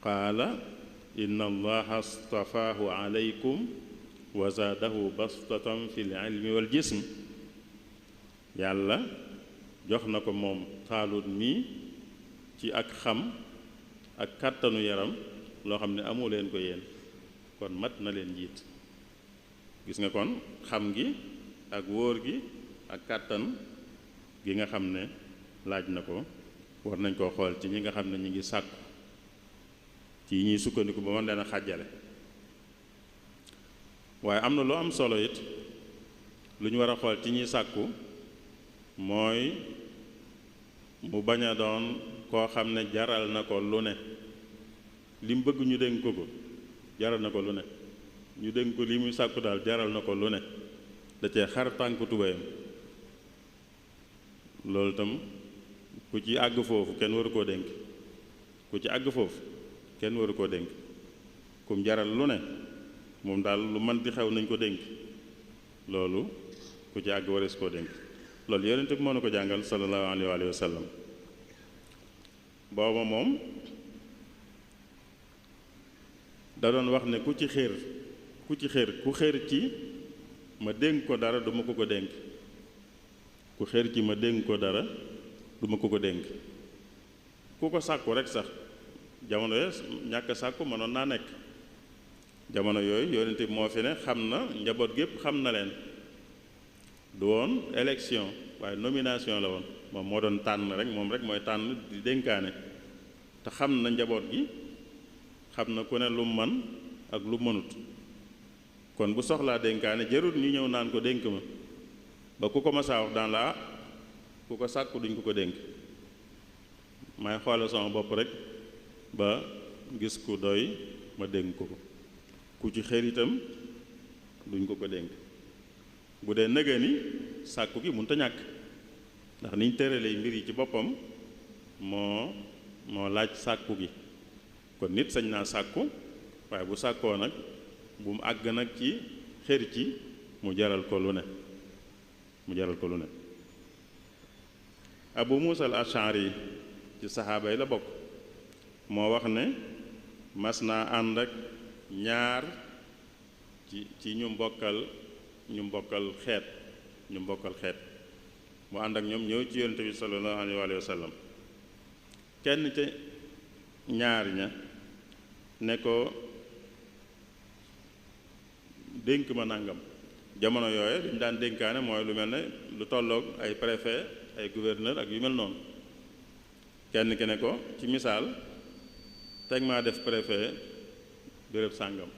qaala inna allaha astafaahu alaykum wa zaadahu bastatan fi l ilmi wal jism yàlla jox na ko moom Taalut mii ci ak xam ak kàttanu yaram loo xam ne amu leen ko yéen kon mat na leen njiit. gis nga kon xam gi ak wóor gi ak kàttan gi nga xam ne laaj na ko war nañ koo xool ci ñi nga xam ne ñi ngi sàkku ci ñuy sukkandiku ba mën leen a xàjjale. waaye am na lu am solo it lu ñu war a xool ci ñuy sàkku mooy mu bañ a doon koo xam ne jaral na ko lu ne li mu bëgg ñu dénk ko jaral na ko lu ne ñu dénk ko li muy sàkku daal jaral na ko lu ne da cee xar tànk tubéyam. loolu itam ku ci àgg foofu kenn waru koo dénk kenn waru koo dénk kum jaral lu ne moom daal lu man di xew nañ ko dénk loolu ku ci àgg warees koo dénk. loolu yonent bi moo na ko jàngal sallallahu alayhi wa sallam. booba moom da doon wax ne ku xér ci ma dénk ko dara duma ko dénk ku xér ci ma dénk ko dara duma ko dénk. ku ko sàkku rek sax jamono yooyu ñàkk sàkku mënoon naa nekk jamono yooyu yonent bi moo fi ne xam na njaboot gépp xam na leen du woon élection waaye nomination la woon moom moo doon tànn rek moom rek mooy tànn di dénkaane te xam na njaboot gi xam na ku ne lu man ak lu mënut kon bu soxlaa dénkaane jarut ñu ñëw naan ko dénk ma ba ku ko masaa wax daan la ku ko sàkku duñ ko dénk may xoole sama bopp rek ba gis ku doy ma dénk ko ku ci xër itam duñ ko dénk. bu dee nëga ni sàkku gi mënut a ñàkk ndax niñ tëralee mbir yi ci boppam moo laaj sàkku gi kon nit sañ naa sàkku waaye bu sàkkoo nag bu mu àgg nag ci xër ci mu jaral ko lu ne Abu Muusa al Ash'ari ci saxaaba yi la bokk moo wax ne mas naa ànd ak ñaar ci ñu mbokkal xeet mu ànd ak ñoom ñëw ci yonent bi sallallahu alayhi wa sallam kenn ca ñaar ña ne ko dénk ma nangam jamono yooye dañu daan dénkaane mooy lu mel ne lu tolloog ay préfet ay gouverneur ak yu mel noonu kenn ki ne ko ci misaal teg maa def préfet béréb sàngam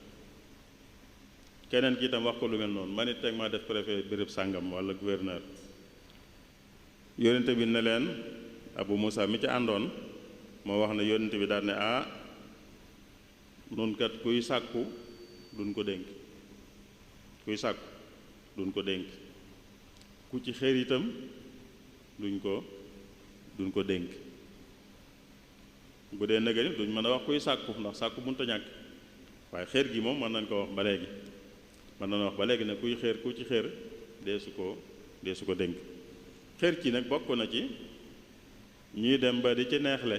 keneen ki itam wax ko lu mel noonu man it teg maa def préfet béréb sàngam wala gouverneur yónnente bi ne leen Abu Moussa mi ci àndoon moo wax ne yónnente bi daal ne nun kat kuy sàkku duñ ko dénk kuy sàkku duñ ko dénk ku ci xër itam duñ ko dénk bu dee nëgë ni duñ mën a wax kuy sàkku ndax sàkku mënut a ñàkk waaye xër gi moom mën nañ ko wax ba léegi mën nañ wax ba léegi ne kuy xër ku ci xër dee su ko dénk xër ci nag bokk na ci ñuy dem ba di ci neexle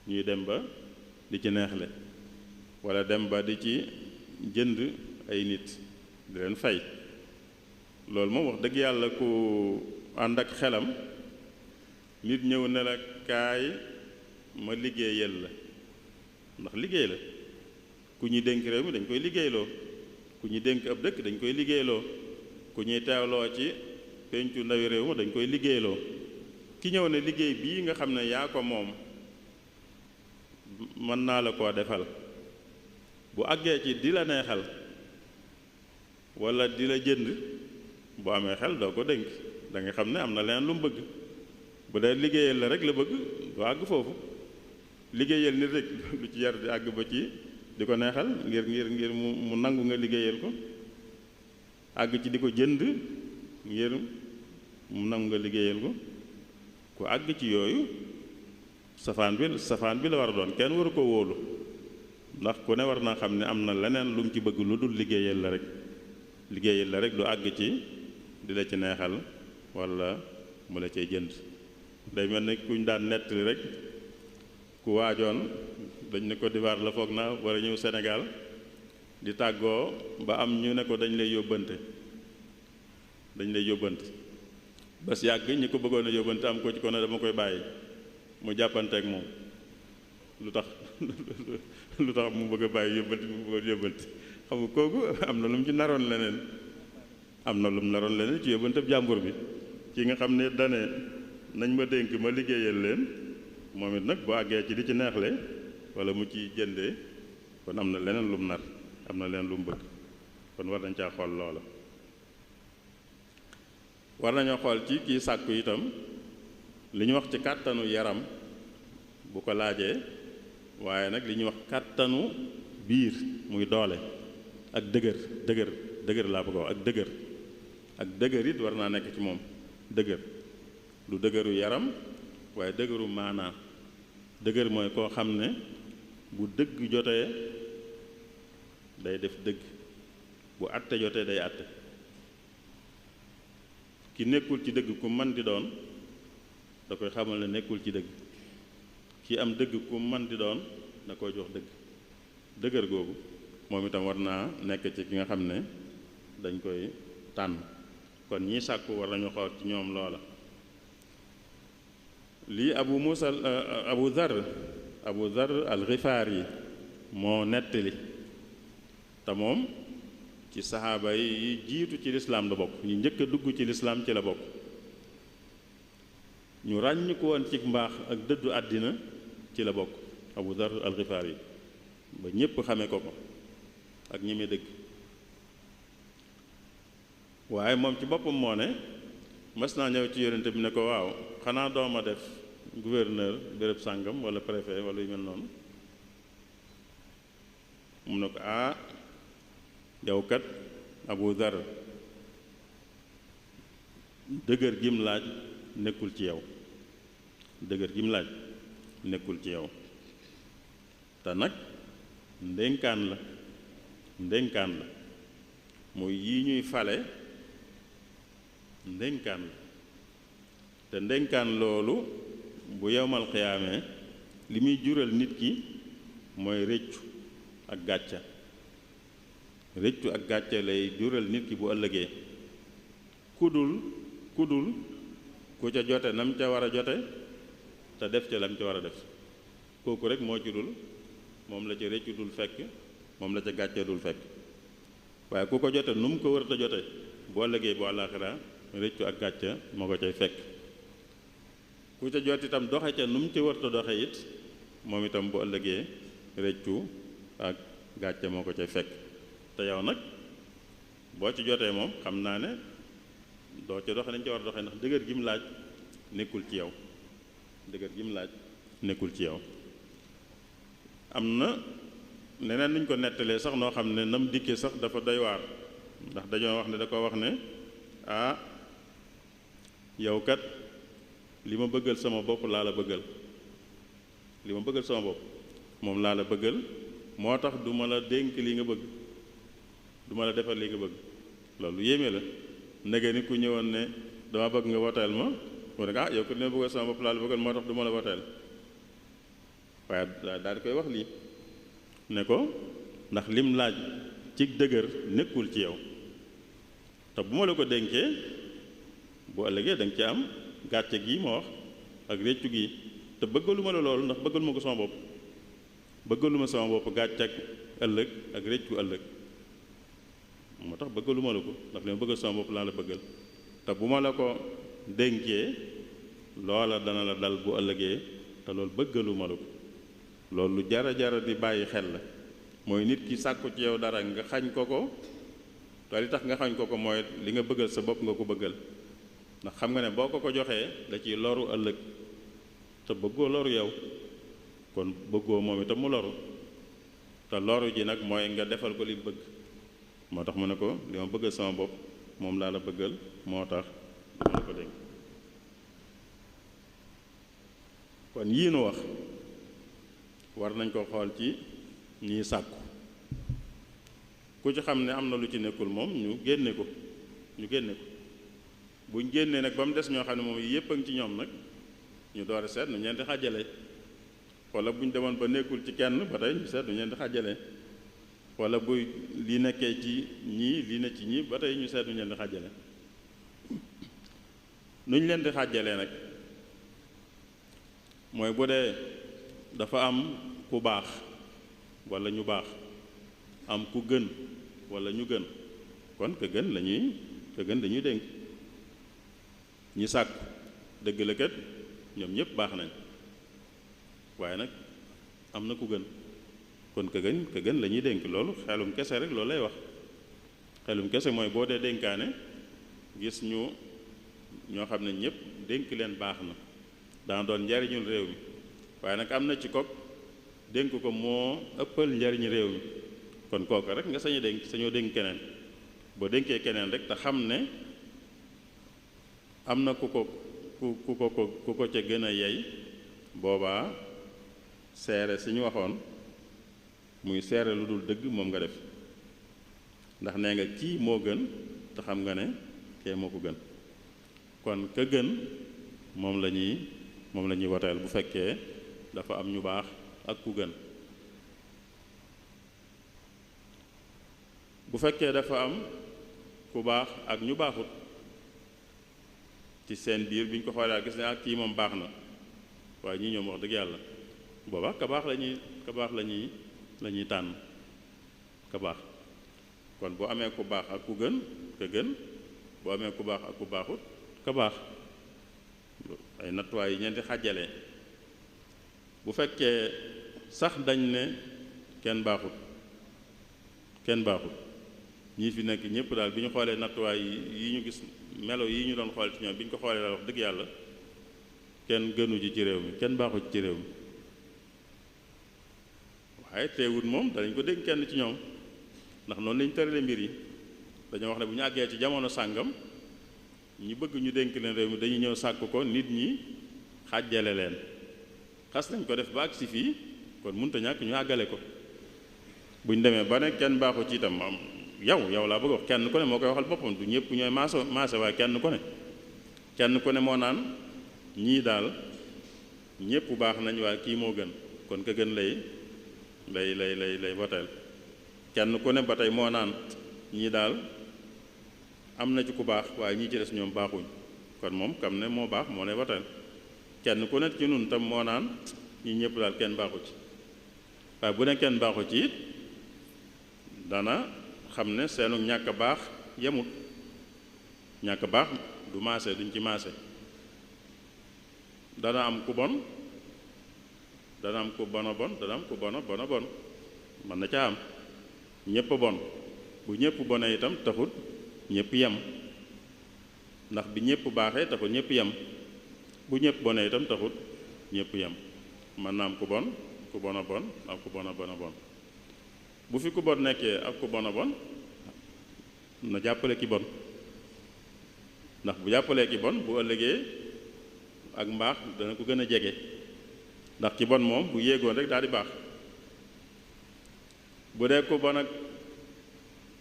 ñuy dem ba di ci neexle walla dem ba di ci jënd ay nit di leen fay loolu moom wax dëgg yàlla ku ànd ak xelam nit ñëw ne la kaay ma liggéeyal la ndax liggéey la ku ñuy dénk réew mi dañ koy liggéeyloo ku ñuy dénk ab dëkk dañ koy liggéeyloo ku ñuy teewloo ci pencu ndawi réew mi dañ koy liggéeyloo ki ñëw ne liggéey bii nga xam ne yaa ko moom mën naa la koo defal bu àggee ci di la neexal walla di la jënd bu amee xel doo ko dénk da nga xam ne am na leneen lu mu bëgg bu dee liggéeyal la rek la bëgg du àgg foofu liggéeyal nit rek lu ci yar di àgg ba ci di ko neexal ngir mu nangu nga liggéeyal ko àgg ci di ko jënd ngir mu nangu nga liggéeyal ko ku àgg ci yooyu safaan bi la war a doon kenn waru ko wóolu ndax ku ne war naa xam ne am na leneen lu mu ci bëgg lu dul liggéeyal la rek du àgg ci di la ci neexal walla mu la cay jënd day mel ni kuñ daan nettali rek ku waajoon dañ ne Côte d'Ivoire la foog naa war a ñëw Sénégal di tàggoo ba am ñu ne ko dañ lay yóbbante bas yàgg ñi ko bëggoon a yóbbante am ko ci ko ne dama koy bàyyi mu jàppanteek moom lu tax mu bëgg a bàyyi yóbbante xam nga kooku am na lu mu ci naroon leneen ci yóbbante jàmbur bi ki nga xam ne dane nañ ma dénk ma liggéeyal leen moom it nag bu àggee ci di ci neexle walla mu ci jëndee kon am na leneen lu mu nar am na leneen lu mu bëgg kon war nañ caa xool loola war nañoo xool ci kii sàkku itam li ñu wax ci kàttanu yaram bu ko laajee waaye nag li ñuy wax kàttanu biir muy doole ak dëgër laa bëgg a wax ak dëgër it war naa nekk ci moom dëgër du dëgëru yaram waaye dëgëru maanaa dëgër mooy koo xam ne bu dëgg jotee day def dëgg bu àtte jotee day àtte ki nekkul ci dëgg ku man di doon da koy xamal ne nekkul ci dëgg ki am dëgg ku man di doon da koy jox dëgg dëgër googu moom itam war naa nekk ci ki nga xam ne dañ koy tànn kon ñii sàkku war nañu xool ci ñoom loola lii Abu Dhar al-Ghifari moo nettali te moom ci saxaaba yi jiitu ci lislaam la bokk ñu njëkk a dugg ci lislaam ci la bokk ñu ràññ ko woon ci mbaax ak dëddu àddina ci la bokk Abu Dhar al-Ghifari ba ñépp xame ko ak ñi muy dëgg waaye moom ci boppam moo ne mas naa ñëw ci yonente bi ne ko waaw xanaa dooma def gouverneur béréb sàngam wala préfet wala yu mel noonu mu ne ko yow kat Abu Dhar dëgër gim laaj nekkul ci yow te nag ndénkaan la muy yi ñuy fale ndénkaan la te ndénkaan loolu bu yowmal xiyaamee li muy jural nit ki mooy réccu ak gàcca lay jural nit ki bu ëllëgee kudul ku ca jote nam ca war a jote te def ca lam ca war a def kooku rek moo ci dul moom la ca réccu dul fekk moom la ca gàcce dul fekk waaye ku ko jote nu mu ko wër a jote bu ëllëgee bu àllaaxira réccu ak gàcca moo ko cay fekk ku ca jot itam doxe ca nu mu ci wër a doxe it moom itam bu ëllëgee réccu gàcce moo ko cay fekk te yow nag boo ci jotee moom xam naa ne doo ca doxe nañ ca war a doxee ndax dëgër gi mu laaj nekkul ci yow dëgër gi mu laaj nekkul ci yow. am na neneen nuñ ko nettalee sax noo xam ne nam dikkee sax dafa doy waar ndax dañoo wax ne da ko wax ne ah yow kat li ma bëggal sama bopp laa la bëggal li ma bëggal sama bopp moom laa la bëggal moo tax du ma la dénk li nga bëgg du ma la defal li nga bëgg loolu yéeme la nege ni ku ñëwoon ne dama bëgg nga woteel ma mu ne ah yow kat li ma bëggal sama bopp laa la bëggal moo tax du ma la woteel waaye daal di koy wax lii ne ko ndax lim laaj ci dëgër nekkul ci yow te bu ma la ko dénkee bu ëllëgee da nga ci am gàcce gi ma wax ak réccu gi te bëggaluma la loolu ndax bëggaluma ko sama bopp bëggaluma sama bopp gàcce ak ëllëg ak réccu ëllëg moo tax bëggaluma la ko ndax li ma bëggal sama bopp laa la bëggal te bu ma la ko dénkee loola dana la dal bu ëllëgee te loolu bëggaluma la ko loolu lu jara jara di bàyyi xel la mooy nit ki sàkku ci yow dara nga xañ ko ko te li tax nga xañ ko ko mooy li nga bëggal sa bopp nga ko bëggal ndax xam nga ne boo ko ko joxee da ciy loru ëllëg te bëggoo loru yow kon bëggoo moom itam mu loru te loru ji nag mooy nga defal ko li bëgg moo tax mu ne ko li ma bëggal sama bopp moom laa la bëggal moo tax mu la ko dénk kon yii nu wax war nañ ko xool ci ñiy sàkku ku ci xam ne am na lu ci nekkul moom ñu génne ko buñ génnee nag ba mu des ñoo xam ne moom yépp a ngi ci ñoom nag ñu door a seet nu ñeenti xàjjale wala buñ demoon ba nekkul ci kenn ba tey ñu seet nu ñeenti xàjjale wala bu li nekkee ci ñii li ne ci ñii ba tey ñu seet nu ñeenti xàjjale nuñ leen di xàjjalee nag mooy bu dee dafa am ku baax wala ñu baax am ku gën wala ñu gën kon ka gën dañuy dénk ñi sàkku dëgg la kat ñoom ñëpp baax nañ waaye nag am na ku gën kon ka gën la ñuy dénk loolu xelum kese rek loolu lay wax xelum kese mooy boo dee dénkaane gis ñoo xam ne ñëpp dénk leen baax na dana doon njariñul réew mi waaye nag am na ci kok dénk ko moo ëppal njariñ réew mi kon kooku rek nga sañoo dénk keneen boo dénkee keneen rek te xam ne am na ku ko ca gën a yey boobaa seere si ñu waxoon muy seere lu dul dëgg moom nga def ndax nee nga kii moo gën te xam nga ne kee moo ko gën kon ka gën moom la ñuy woteel bu fekkee dafa am ñu baax ak ku gën bu fekkee dafa am ku baax ak ñu baaxut ci seen biir bi ñu ko xoolee gis ne ak kii moom baax na waaye ñii ñoom wax dëgg yàlla booba ka baax la ñuy tànn ka baax kon boo amee ku baax ak ku gën ka gën boo amee ku baax ak ku baaxut ka baax ay nattuwaay yi ñeenti xàjjalee bu fekkee sax dañ ne kenn baaxut ñii fi nekk ñëpp daal bi ñu xoolee nattuwaay yi ñu gis melo yi ñu doon xool ci ñoom bi ñu ko xoolee daal wax dëgg yàlla kenn gënu ji ci réew mi kenn baaxut ci réew mi waaye teewut moom danañ ko dégg kenn ci ñoom ndax noonu lañu tërale mbir yi dañoo wax ne bu ñu àggee ci jamono sàngam ñi bëgg ñu dénk leen réew mi dañuy ñëw sàkk ko nit ñi xàjjale leen xas nañ ko def ba agsi fii kon mënta ñàkk ñu àggale ko bu ñu demee ba ne kenn baaxu ci itam am yow laa bëgg wax kenn ku ne moo koy waxal boppam du ñëpp ñooy maase waaye kenn ku ne moo naan ñii daal ñëpp baax nañ waaye kii moo gën kon ka gën lay woteel kenn ku ne ba tey moo naan ñii daal am na ci ku baax waaye ñii ci des ñoom baaxuñ kon moom kam ne moo baax moo lay woteel kenn ku ne ci nun tam moo naan ñii ñëpp daal kenn baaxu ci waaye bu ne kenn baaxu ci it dana xam ne seenu ñàkk baax yemut ñàkk baax du maase duñ ci maase dana am ku bon dana am ku bona bon dana am ku bona bon mën na ca am ñépp a bon bu ñépp bone itam taxut ñépp yem ndax bi ñépp baaxee taxut ñépp yem bu ñépp bone itam taxut ñépp yem mën na am ku bon ku bon a bon ak ku bon a bon a bon bu fi ku bon nekkee ak ku bon a bon na jàppale ki bon ndax bu jàppalee ki bon bu ëllëgee ak mbaax dana ko gën a jege ndax ki bon moom bu yéegoon rek daal di baax bu dee ku bon ak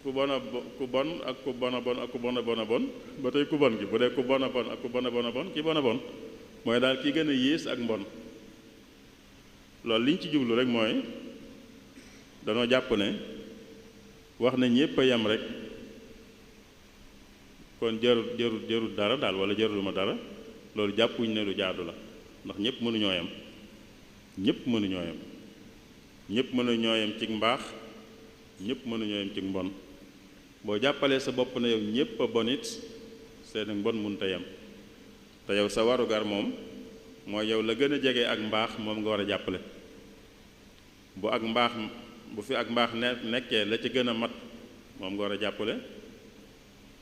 ku bon a ku bon ak ku bon a bon ak ku bon a bon a bon ba tey ku bon gi bu dee ku bon a bon ak ku bon a bon a bon ki bon a bon mooy daal ki gën a yées ak mbon loolu liñ ci jublu rek mooy danoo jàpp ne wax ne ñépp a yem rek kon jarul dara daal wala jaruluma dara loolu jàppuñ ne lu jaadu la ndax ñépp mënuñoo yem ñépp mënuñoo yem ñépp mënuñoo yem ci mbaax ñépp mënuñoo yem ci mbon boo jàppalee sa bopp ne yow ñépp a bon it seen mbon mënut a yem te yow sa warugar moom mooy yow la gën a jege ak mbaax moom nga war a jàppale bu fi ak mbaax nekkee la ci gën a mat moom nga war a jàppale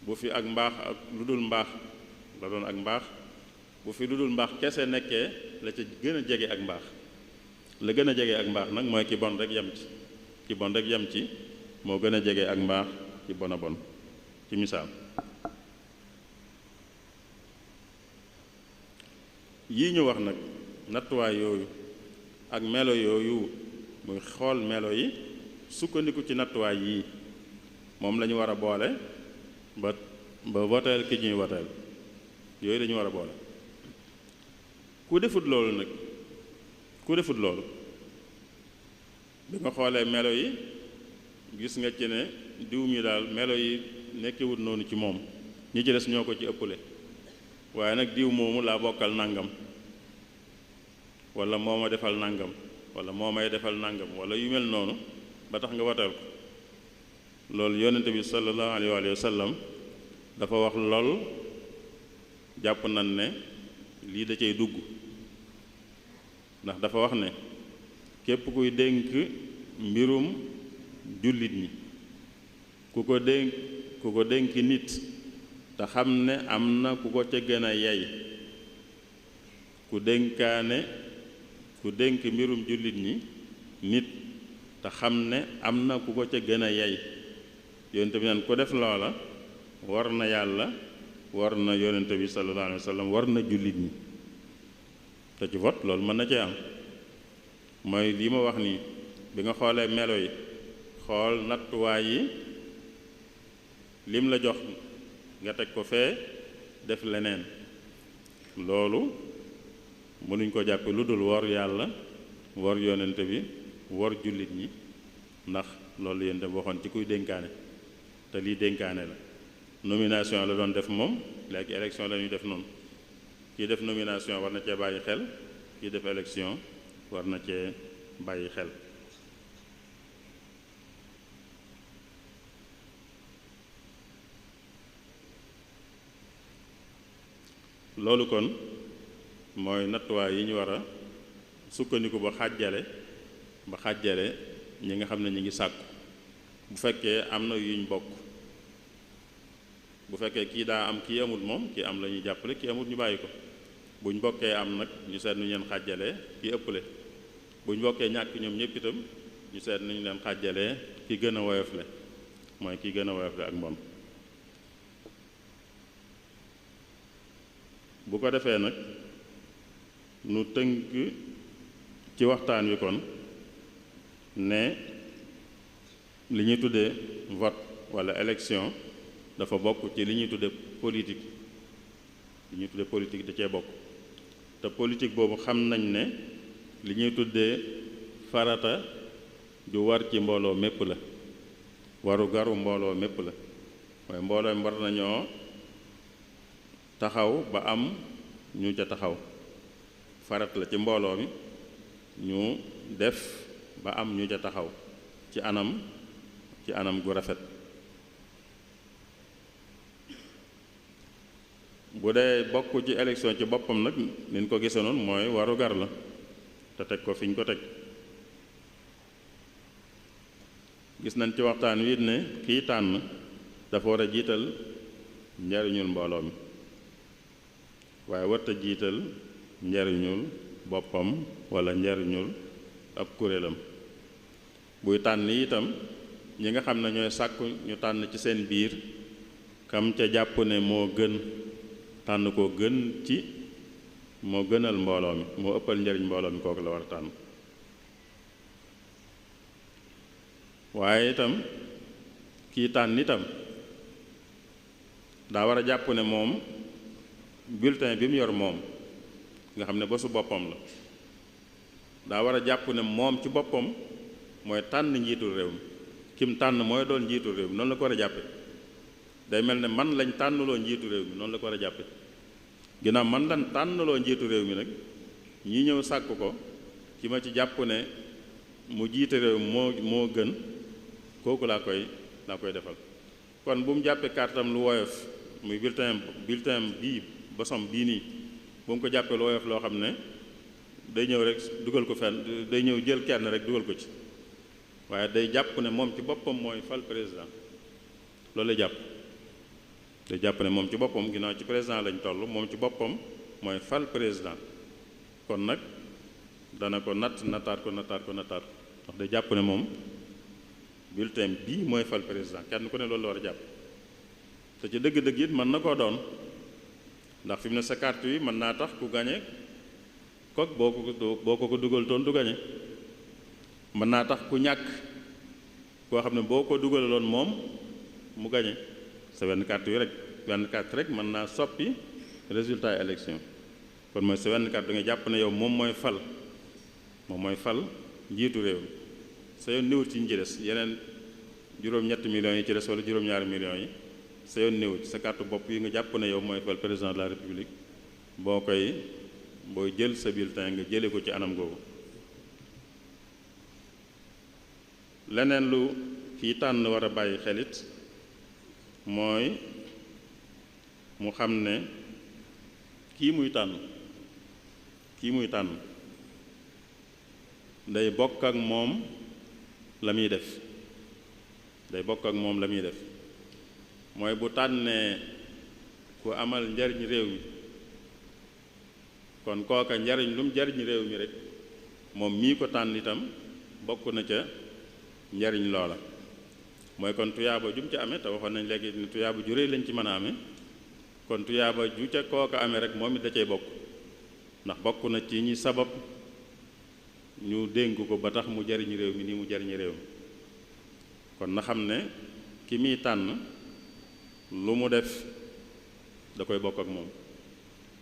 bu fi ak mbaax ak lu dul mbaax la doon ak mbaax bu fi lu dul mbaax kese nekkee la ca gën a jege ak mbaax la gën a jege ak mbaax nag mooy ki bon rek yem ci ki bon rek yem ci moo gën a jege ak mbaax ci bon a bon ci misaal yii ñu wax nag nattuwaay yooyu ak melo yooyu muy xool melo yi sukkandiku ci nattuwaay yii moom la ñu war a boole ba woteel ki ñuy woteel yooyu la ñu war a boole ku defut loolu nag ku defut loolu bi nga xoolee melo yi gis nga ci ne diw mi daal melo yi nekkewut noonu ci moom ñi ci des ñoo ko ci ëppale waaye nag diw moomu laa bokkal nangam wala moo ma defal nangam wala moo may defal nangam wala yu mel noonu ba tax nga wateel ko loolu yonente bi sallallahu alayhi wa sallam dafa wax lool jàpp nañ ne lii da cay dugg ndax dafa wax ne képp kuy dénk mbirum jullit ñi ku ko dénk nit te xam ne am na ku ko ca gën a yey ku dénk mbirum jullit ñi nit te xam ne am na ku ko ca gën a yey yonente bi naan ku def loola war na yàlla war na yonente bi sallallahu alayhi wa sallam war na jullit ñi te ci vote loolu mën na cee am mooy lii ma wax nii bi nga xoolee melo yi xool nattuwaay yi lim la jox nga teg ko fee def leneen loolu mënuñ ko jàppe lu dul wor yàlla wor yonente bi wor jullit ñi ndax loolu yéen dem waxoon ci kuy dénkaane te lii dénkaane la nomination la doon def moom léegi élection la ñuy def noonu kii def nomination war na cee bàyyi xel kii def élection war na cee bàyyi xel loolu kon mooy nattuwaay yi ñu war a sukkandiku ba xàjjale ñi nga xam ne ñi ngi sàkku bu fekkee am na yuñ bokk bu fekkee kii daa am kii amul moom kii am la ñuy jàppale kii amul ñu bàyyi ko buñ bokkee am nag ñu seet nu ñu leen xàjjalee kii ëppale buñ bokkee ñàkk ñoom ñëpp itam ñu seet nu ñu leen xàjjalee ki gën a woyofle mooy ki gën a woyofle ak mbon bu ko defee nag nu tënk ci waxtaan wi kon ne li ñuy tuddee vote walla élection dafa bokk ci li ñuy tuddee politique li ñuy tuddee politique da cee bokk te politique boobu xam nañ ne li ñuy tuddee farata ju war ci mbooloo mépp la waru garu mbooloo mépp la waaye mbooloo war nañoo taxaw ba am ñu ca taxaw farat la ci mbooloo mi ñu def ba am ñu ca taxaw ci anam gu rafet bu dee bokk ci élection ci boppam nag niñ ko gisee noonu mooy waru gar la te teg ko fi ñu ko teg gis nañ ci waxtaan wi ne kii tànn dafa war a jiital njariñul mbooloo mi waaye warta jiital njariñul boppam walla njariñul ab kuréelam buy tànn itam ñi nga xam ne ñooy sàkku ñu tànn ci seen biir kam ca jàpp ne moo gën tànn ko gën ci moo gënal mbooloo mi moo ëppal njariñ mbooloo mi kooku la war a tànn waaye itam kii tànn itam daa war a jàpp ne moom bulletin bi mu yor moom nga xam ne bésu boppam la daa war a jàpp ne moom ci boppam mooy tànn njiitul réew mi kim tànn mooy doon njiitul réew mi noonu la ko war a jàppe day mel ne man lañ tànnaloo njiitu réew mi noonu la ko war a jàppe ginnaaw man lañ tànnaloo njiitu réew mi nag ñi ñëw sàkk ko ki ma ci jàpp ne mu jiite réew moo gën kooku laa koy defal kon bu mu jàppee kartam lu woyof muy bulletin bii bosom bii nii bu mu ko jàppee lu woyof loo xam ne day ñëw rek dugal ko fenn day ñëw jël kenn rek dugal ko ci waaye day jàpp ne moom ci boppam mooy fal président loolu lay jàpp day jàpp ne moom ci boppam ginnaaw ci président lañ toll moom ci boppam mooy fal président kon nag dana ko nattaat ko ndax day jàpp ne moom bulletin bii mooy fal président kenn ku ne loolu la war a jàpp te ci dëgg-dëgg it mën na koo doon ndax fi mu ne sa carte yi mën naa tax ku gañe kok boo ko dugal toon du gañe mën naa tax ku ñàkk koo xam ne boo ko dugaloon moom mu gañe sa wenn carte yi rek wenn carte rek mën naa soppi résultat élection kon mooy sa wenn carte da nga jàpp ne yow moom mooy fal njiitu réew mi sa yoon néewut ci ñi ci des yeneen juróom-ñetti millions yi ci des wala juróom-ñaari millions yi sa yoon néewut sa carte bopp yi nga jàpp ne yow mooy fal président de la république booy jël sa bulletin nga jële ko ci anam googu leneen lu kii tànn war a bàyyi xelit mooy mu xam ne kii muy tànn day bokk ak moom la muy def mooy bu tànnee ku amal njariñ réew mi kon kooka njariñ lu mu jariñ réew mi rek moom mii ko tànn itam bokk na ca njariñ loola mooy kon tuyaaba jum ca amee te waxoon nañ léegi ni tuyaaba ju réy lañ ci mën a amee kon tuyaaba ju ca kooka amee rek moom it da cay bokk ndax bokk na ci ñi sabab ñu dénk ko ba tax mu jariñ réew mi nii mu jariñ réew mi kon na xam ne ki muy tànn lu mu def da koy bokk ak moom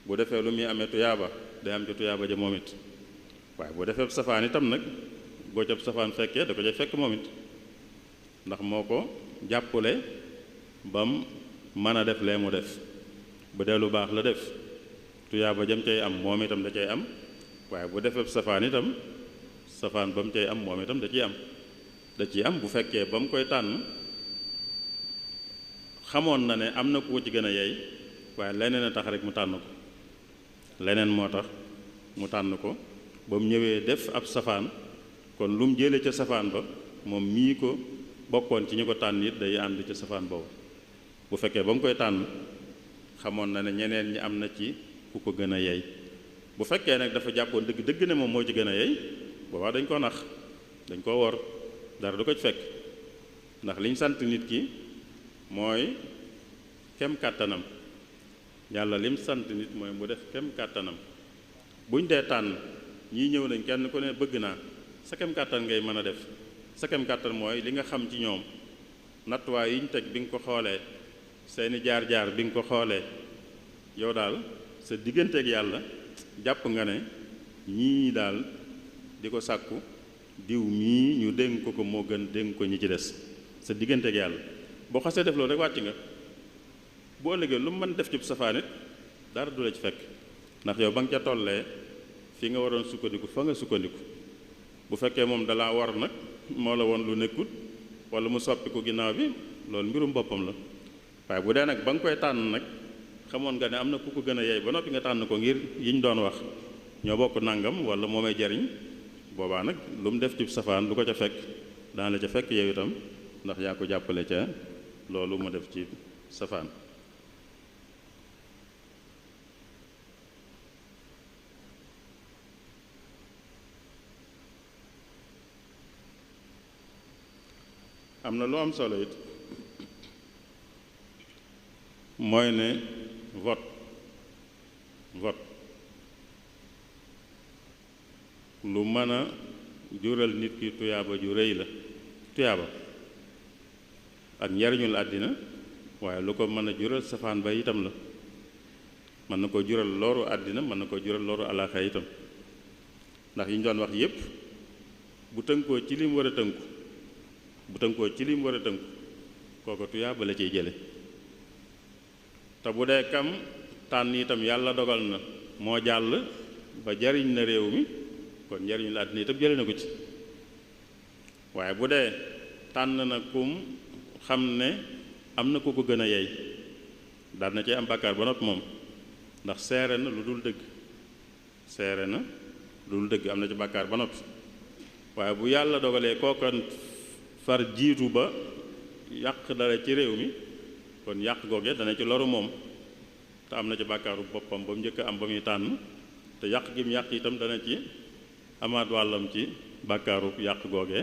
bu defee lu muy amee tuyaaba day am ci tuyaaba ja moom it waaye bu defee safaan itam nag boo ca safaan fekkee da ko ca fekk moom it ndax moo ko jàppale bam mën a def lee mu def bu dee lu baax la def tuyaaba jam cay am moom itam da cay am waaye bu defee safaan itam safaan ba mu cay am moom itam da ciy am bu fekkee ba mu koy tànn xamoon na ne am na ku ci gën a yey waaye leneen a tax rek mu tànn ko leneen moo tax mu tànn ko ba mu ñëwee def ab safaan kon lu mu jëlee ca safaan ba moom mii ko bokkoon ci ñu ko tànn it day ànd ca safaan boobu bu fekkee ba mu koy tànn xamoon na ne ñeneen ñi am na ci ku ko gën a yey bu fekkee nag dafa jàppoon dëgg ne moom moo ci gën a yey boobaa dañ koo nax dañ koo wor dara du ko ci fekk ndax liñ sant nit ki mooy kem kàttanam yàlla lim sant nit mooy mu def kem kàttanam buñ dee tànn ñii ñëw nañ kenn ku ne bëgg naa sa kem kàttan ngay mën a def sa kem kàttan mooy li nga xam ci ñoom nattuwaay yi ñu teg bi nga ko xoolee seeni jaar-jaar bi nga ko xoolee yow daal sa digganteeg yàlla jàpp nga ne ñii daal di ko sàkku diw mii ñu dénk ko moo gën dénk ko ñi ci des sa digganteeg yàlla boo xasee def loolu rek wàcc nga boo ëllëgee lu mu mën def ci safaan it dara du la ci fekk ndax yow ba nga ca tollee fi nga waroon sukkandiku fa nga sukkandiku bu fekkee moom dalaa war nag moo la woon lu nekkut wala mu soppi ko ginnaaw bi loolu mbirum boppam la waaye bu dee nag ba nga koy tànn nag xamoon nga ne am na ku ko gën a yey ba noppi nga tànn ko ngir yi ñu doon wax ñoo bokk nangam wala moo may jariñ boobaa nag lu mu def ci safaan du ko ca fekk dana la ca fekk yow itam ndax yaa ko jàppale ca loolu mu def ci safaan. am na lu am solo it mooy ne vote lu mën a jural nit ki tuyaaba ju rëy la tuyaaba ak njariñul àddina waaye lu ko mën a jural safaan ba itam la mën na ko jural loru àddina mën na ko jural loru alaaxira itam ndax yi ñu doon wax yépp bu tënkoo ci li mu war a tënku bu tënkoo ci li mu war a tënku kooko tuyaaba la ciy jële te bu dee kam tànn itam yàlla dogal na moo jàll ba jariñ na réew mi kon njariñu la àddina itam jële na ko ci waaye bu dee tànn na kum xam ne am na ku ko gën a yey daal na ci am bàkkaar ba noppi moom ndax seere na lu dul dëgg seere na lu dul dëgg am na ci bàkkaar ba noppi waaye bu yàlla dogalee kooka far jiitu ba yàq dara ci réew mi kon yàq googe dana ci loru moom te am na ci bàkkaaru boppam ba mu njëkk am ba muy tànn te yàq gi mu yàq itam dana ci amaat wàllam ci bàkkaaru yàq googe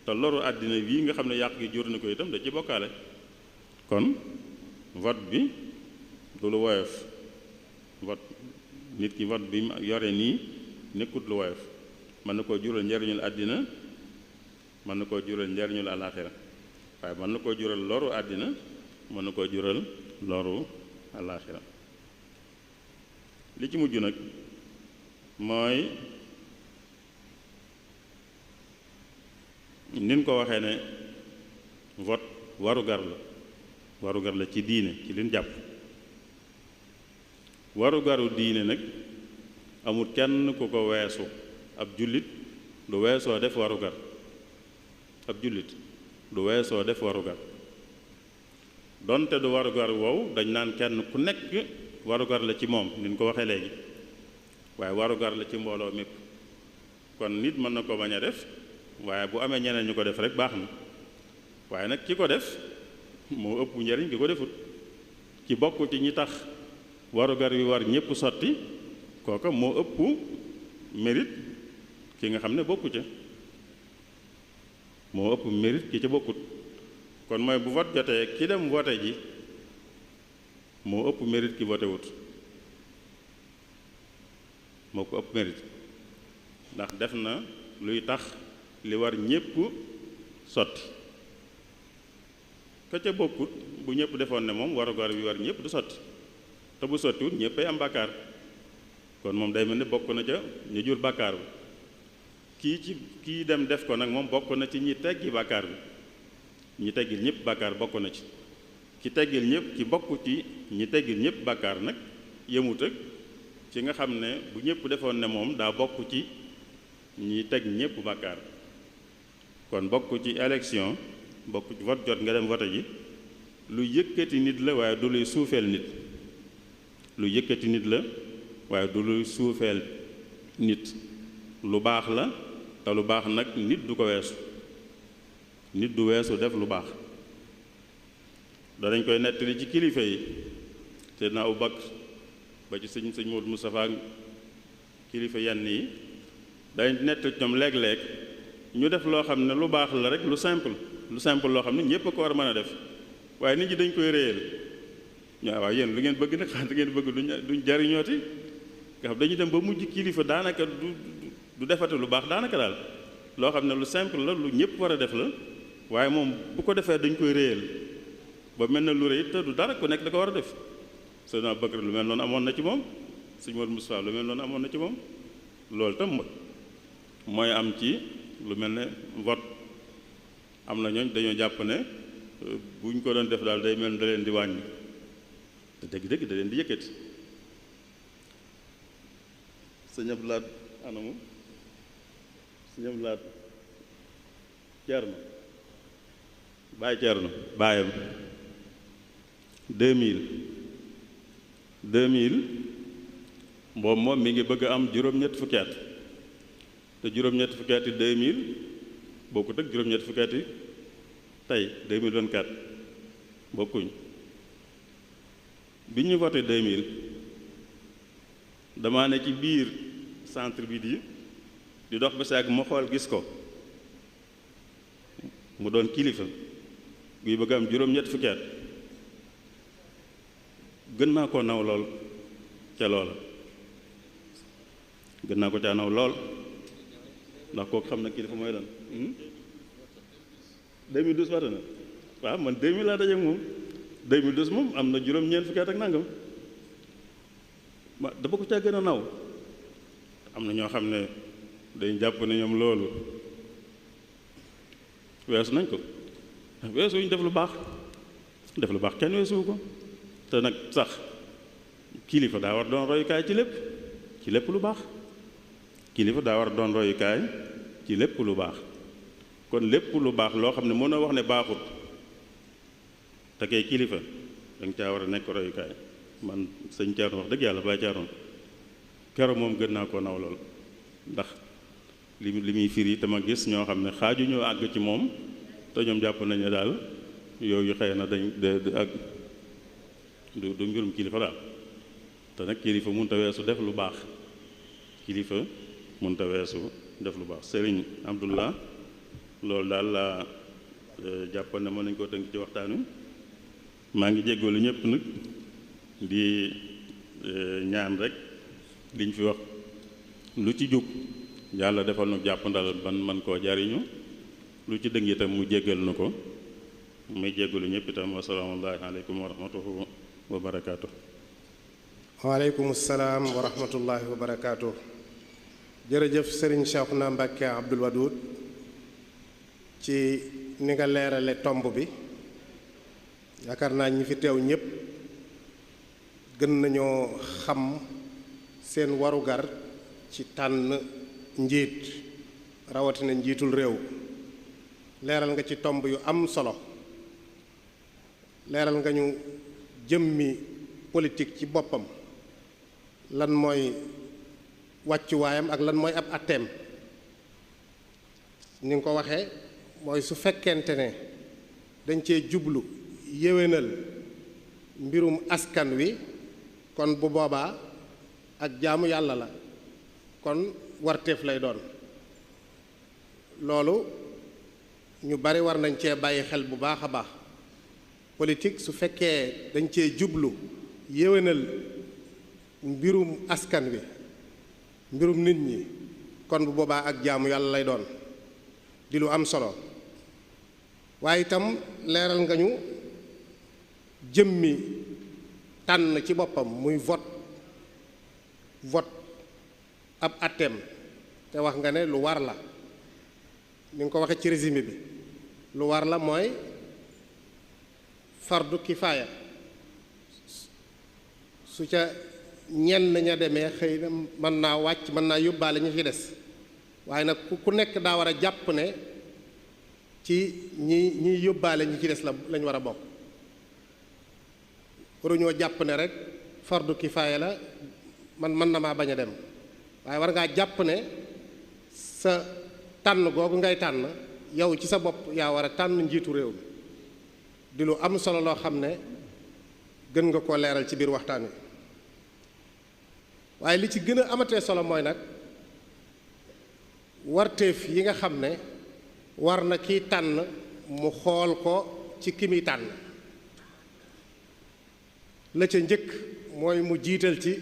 te loru àddina bii nga xam ne yàq gi jur na ko itam da ci bokkaale kon vote bi du lu woyof vote nit ki vote bi yore nii nekkut lu woyof mën na koo jural njariñul àddina mën na koo jural njariñul alaaxira waaye mën na koo jural loru àddina mën na koo jural loru alaaxira li ci mujj nag mooy nin ko waxee ne vote warugar la ci diine ci liñ jàpp warugaru diine nag amul kenn ku ko weesu ab jullit du weesoo def warugar ab jullit du weesoo def warugar donte du warugar wow dañ naan kenn ku nekk warugar la ci moom ni ñu ko waxee léegi waaye warugar la ci mbooloo mépp kon nit mën na ko bañ a def waaye bu amee ñeneen ñu ko def rek baax na waaye nag ki ko def moo ëpp njariñ ki ko defut ci bokk ci ñi tax warugar wi war ñépp sotti kooka moo ëpp mérite ki nga xam ne bokku ca moo ëpp mérite ki ca bokkut kon mooy bu vote jotee ki dem vote ji moo ëpp mérite ki vote wut moo ko ëpp mérite ndax def na luy tax li war ñépp sotti ka ca bokkut bu ñépp defoon ne moom warugar wi war ñépp du sotti te bu sottiwut ñépp ay am bàkkaar kon moom day mel ne bokk na ca ñu jur bàkkaar bi kii dem def ko nag moom bokk na ci ñi teggi bàkkaar bi ñi teggil ñépp bàkkaar bokk na ci ki teggil ñépp ki bokk ci ñi teggil ñépp bàkkaar nag yemut ak ci nga xam ne bu ñépp defoon ne moom daa bokk ci ñi teg ñépp bàkkaar kon bokk ci élection bokk ci vote jot nga dem vote ji lu yëkkati nit la waaye du luy suufeel nit lu yëkkati nit la waaye du luy suufeel nit lu baax la te lu baax nag nit du ko weesu nit du weesu def lu baax danañ koy nettali ci kilifa yi Seydina Abu Bakr ba ci sëñ Modou Moustapha ak kilifa yenn yi dañ nettali ñoom léeg-léeg ñu def loo xam ne lu baax la rek lu simple loo xam ne ñépp a ko war a mën a def waaye nit ñi dañ koy réyal ñu waaw yéen lu ngeen bëgg nag xanaa ngeen bëgg duñ jariñooti nga xam dañuy dem ba mujj kilifa daanaka du defate lu baax daanaka daal loo xam ne lu simple la lu ñépp war a def la waaye moom bu ko defee dañ koy réyal ba mel na lu rëy te du dara ku nekk da ko war a def Seydina Bakr lu mel noonu amoon na ci moom sëñ Modou Moustapha lu mel noonu amoon na ci moom loolu tam mooy am ci lu mel ne vote am na ñooñ dañoo jàpp ne buñ ko doon def daal day mel ne da leen di wàññi te dëgg-dëgg da leen di yëkkati sëñ Abdou Lahad anamu sëñ Abdou Lahad Ceerno Baay Ceerno baayam 2000 boobu moom mi ngi bëgg am juróom-ñett fukki at te juróom-ñett fukki at yi 2000 bokkut ak juróom-ñett fukki at yi tey 2024 bokkuñ. bi ñu voté 2000 damaa ne ci biir centre bi di dox ba saag ma xool gis ko mu doon kilifa guy bëgg am juróom-ñett fukki at gën naa ko naw lool ca loola gën naa ko caa naw lool ndax kooku xam na kilifa mooy lan 2012 wate na waaw man 2000 laa daje moom 2012 moom am na juróom-ñeent fukki at ak nangam ma dafa ko caa gën a naw am na ñoo xam ne dañ jàpp ne ñoom loolu weesu nañ ko weesu ñu def lu baax kenn weesuwu ko te nag sax kilifa daa war doon royukaay ci lépp lu baax kilifa daa war doon royukaay ci lépp lu baax kon lépp lu baax loo xam ne mën na wax ne baaxut te kay kilifa danga caa war a nekk royukaay man sëñ Thierno wax dëgg yàlla Baye Thierno kero moom gën naa koo naw lool ndax li muy firi te ma gis ñoo xam ne xaaju ñoo àgg ci moom te ñoom jàpp nañu ne daal yooyu xëy na dañ ak du mbirum kilifa daal te nag kilifa mënut a weesu def lu baax kilifa mënut a weesu def lu baax Serigne Abdullah loolu daal laa jàpp ne mën nañu koo tënk ci waxtaan wi maa ngi jéggalu ñëpp nag di ñaan rek liñ fi wax lu ci jub yàlla defal nu jàpp ndal ban man koo jariñu lu ci dëng itam mu jéggal nu ko muy jéggalu ñëpp itam wasalaamu aleykum wa rahmatuhu wa barakaatu. waaleykum salaam wa rahmatullahi wa barakaatu. jërëjëf Serigne Cheikhouna Mbacké Abdoul Wadoud ci ni nga leerale tomb bi yaakaar naa ñi fi teew ñépp gën nañoo xam seen warugar ci tànn njiit rawatina njiitul réew leeral nga ci tomb yu am solo leeral nga ñu jëmmi politique ci boppam lan mooy wàccuwaayam ak lan mooy ab atteem ni nga ko waxee mooy su fekkente ne dañ cee jublu yéwénal mbirum askan wi kon bu boobaa ak jaamu yàlla la kon warteef lay doon loolu ñu bari war nañ cee bàyyi xel bu baax a baax politique su fekkee dañ cee jublu yéwénal mbirum askan wi mbirum nit ñi kon bu boobaa ak jaamu yàlla lay doon di lu am solo waaye itam leeral nga ñu jëmmi tànn ci boppam muy vote ab atteem te wax nga ne lu war la ni nga ko waxee ci résumé bi lu war la mooy fardu kifaaya su ca ñenn ña demee xëy na mën naa wàcc mën naa yóbbaale ñu ci des waaye nag ku nekk daa war a jàpp ne ci ñi yóbbaale ñi ci des lañ war a bokk waruñoo jàpp ne rek fardu kifaaya la man mën na maa bañ a dem waaye war ngaa jàpp ne sa tànn googu ngay tànn yow ci sa bopp yaa war a tànn njiitu réew mi di lu am solo loo xam ne gën nga koo leeral ci biir waxtaan wi waaye li ci gën a amatee solo mooy nag warteef yi nga xam ne war na kiy tànn mu xool ko ci ki muy tànn la ca njëkk mooy mu jiital ci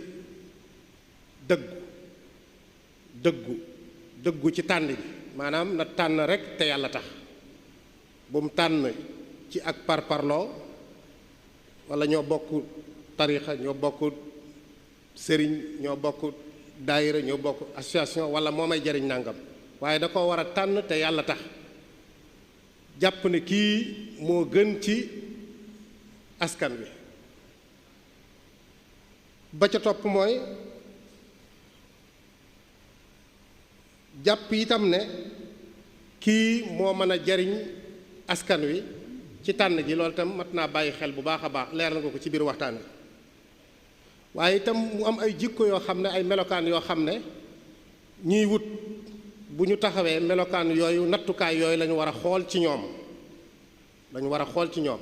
dëggu ci tànn bi maanaam na tànn rekk te yàlla tax bu mu tànn ci ak parparloo walla ñoo bokk tarixa ñoo bokk sëriñ ñoo bokk daayira ñoo bokk association walla moo may jariñ nangam waaye da ko war a tànn te yàlla tax jàpp ne kii moo gën ci askan wi ba ca topp mooy jàpp itam ne kii moo mën a jariñ askan wi ci tànn gi loolu itam mat naa bàyyi xel bu baax a baax leeral nga ko ci biir waxtaan wi waaye itam mu am ay jikko yoo xam ne ay melokaan yoo xam ne ñiy wut bu ñu taxawee melokaan yooyu nattukaay yooyu lañu war a xool ci ñoom lañu war a xool ci ñoom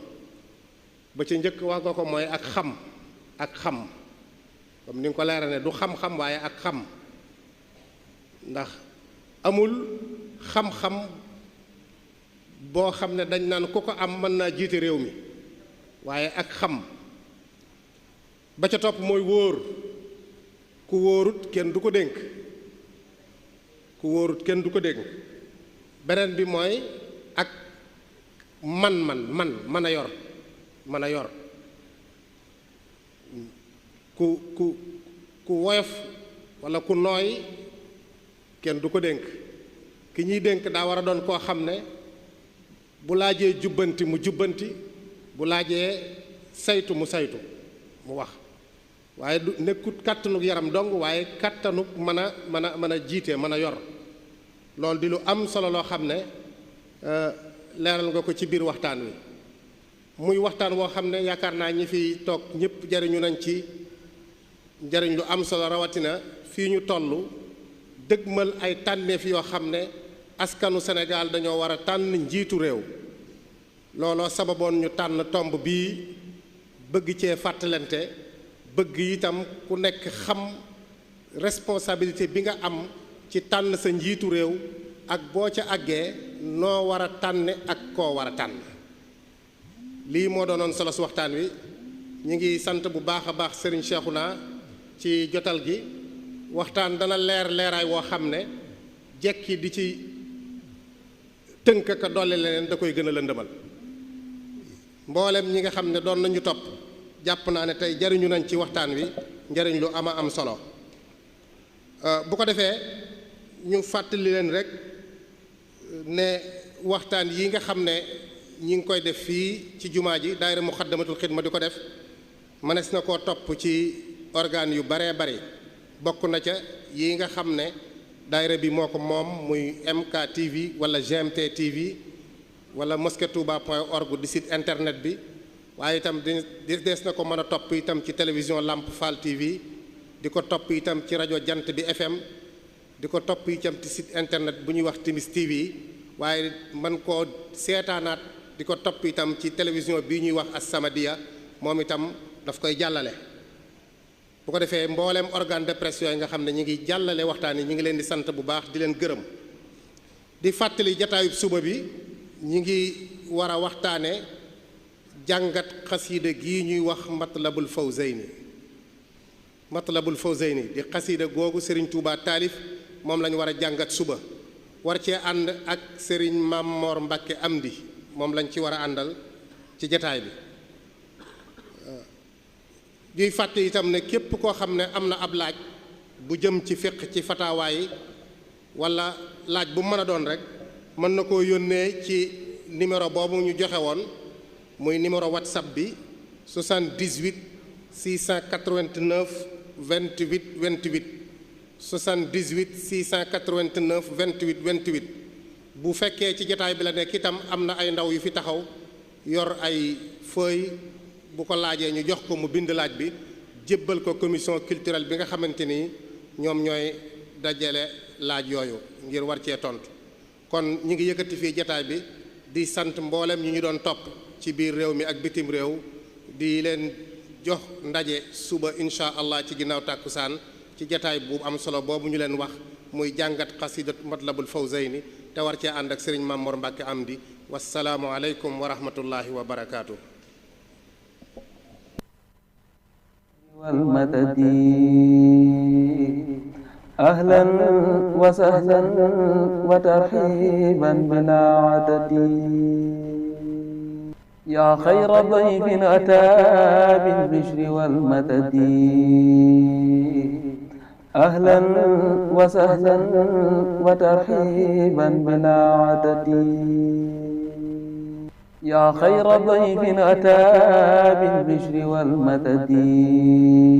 ba ci njëkk wax nga ko mooy ak xam comme ni nga ko leera ne du xam-xam waaye ak xam ndax amul xam-xam boo xam ne dañ naan ku ko am mën naa jiite réew mi waaye ak xam ba ca topp mooy wóor ku wóorut kenn du ko dénk beneen bi mooy ak mën a yor ku woyof walla ku nooy kenn du ko dénk ki ñuy dénk daa war a doon koo xam ne bu laajee jubbanti mu jubbanti bu laajee saytu mu saytu mu wax waaye du nekkut kàttanuk yaram dong waaye kàttanuk mën a jiite mën a yor loolu di lu am solo loo xam ne leeral nga ko ci biir waxtaan wi muy waxtaan woo xam ne yaakaar naa ñi fi toog ñëpp jariñu nañ ci njariñ lu am solo rawatina fii ñu toll dëgmal ay tànneef yoo xam ne askanu Sénégal dañoo war a tànn njiitu réew looloo sababoon ñu tànn tomb bii bëgg cee fàttalante bëgg itam ku nekk xam responsabilité bi nga am ci tànn sa njiitu réew ak boo ca àggee noo war a tànne ak koo war a tànn lii moo doonoon solo su waxtaan wi ñu ngi sant bu baax a baax Serigne Cheikhouna ci jotal gi waxtaan dana leeraay woo xam ne jekki di ci tënk ka dolli leneen da koy gën a lëndëmal mboolem ñi nga xam ne doon nañu topp jàpp naa ne tey jariñu nañ ci waxtaan wi njariñ lu am solo bu ko defee ñu fàttali leen rek ne waxtaan yi nga xam ne ñi ngi koy def fii ci jumaa ji daayira Muxaddamatul Xidma di ko def mënees na koo topp ci organes yu baree bari bokk na ca yi nga xam ne daayira bi moo ko moom muy MK TV wala GMT TV wala mosquetouba.org di site internet bi waaye itam dees na ko mën a topp itam ci télévision Lamp Fall TV di ko topp itam ci rajo Jant bi FM di ko topp itam ci site internet bu ñuy wax Timis TV waaye man koo seetaanaat di ko topp itam ci télévision bii ñuy wax As-Samadiyya moom itam daf koy jàllale bu ko defee mbooleem organe de presse yooyu nga xam ne ñi ngi jàllale waxtaan yi ñi ngi leen di sant bu baax di leen gërëm di fàttali jataayub suba bi ñi ngi war a waxtaane jàngat xasiida gii ñuy wax Matlabul Fawzayni di xasiida googu Serigne Touba taalif moom la ñu war a jàngat suba war cee ànd ak Serigne Mamor Mbacke Amdi moom lañ ci war a àndal ci jataay bi ñuy fàtte itam ne képp koo xam ne am na ab laaj bu jëm ci fiq ci fataawaay wala laaj bu mën a doon rek mën na koo yónnee ci numéro boobu ñu joxe woon muy numéro WhatsApp bi 78 689 28 28 78 689 28 28 bu fekkee ci jataay bi la nekk itam am na ay ndaw yu fi taxaw yor ay feuille bu ko laajee ñu jox ko mu bind laaj bi jébbal ko commission culturelle bi nga xamante ni ñoom ñooy dajale laaj yooyu ngir war cee tontu kon ñi ngi yëkkati fii jataay bi di sant mboolem ñi ñu doon topp ci biir réew mi ak bitim réew di leen jox ndaje suba incha allah ci ginnaaw tàkkusaan ci jataay bu am solo boobu ñu leen wax muy jàngat xasidat Matlabul Fawzayni te war cee ànd ak Serigne Mamor Mbacke Amdi wasalaamu aleykum wa rahmatullahi wa barakaatu. والمدد أهلا وسهلا وترحيبا بلا عدد يا خير ضيف أتى بالبشر والمدد أهلا وسهلا وترحيبا بلا عدد يا خير ضيف أتى بالبشر والمدد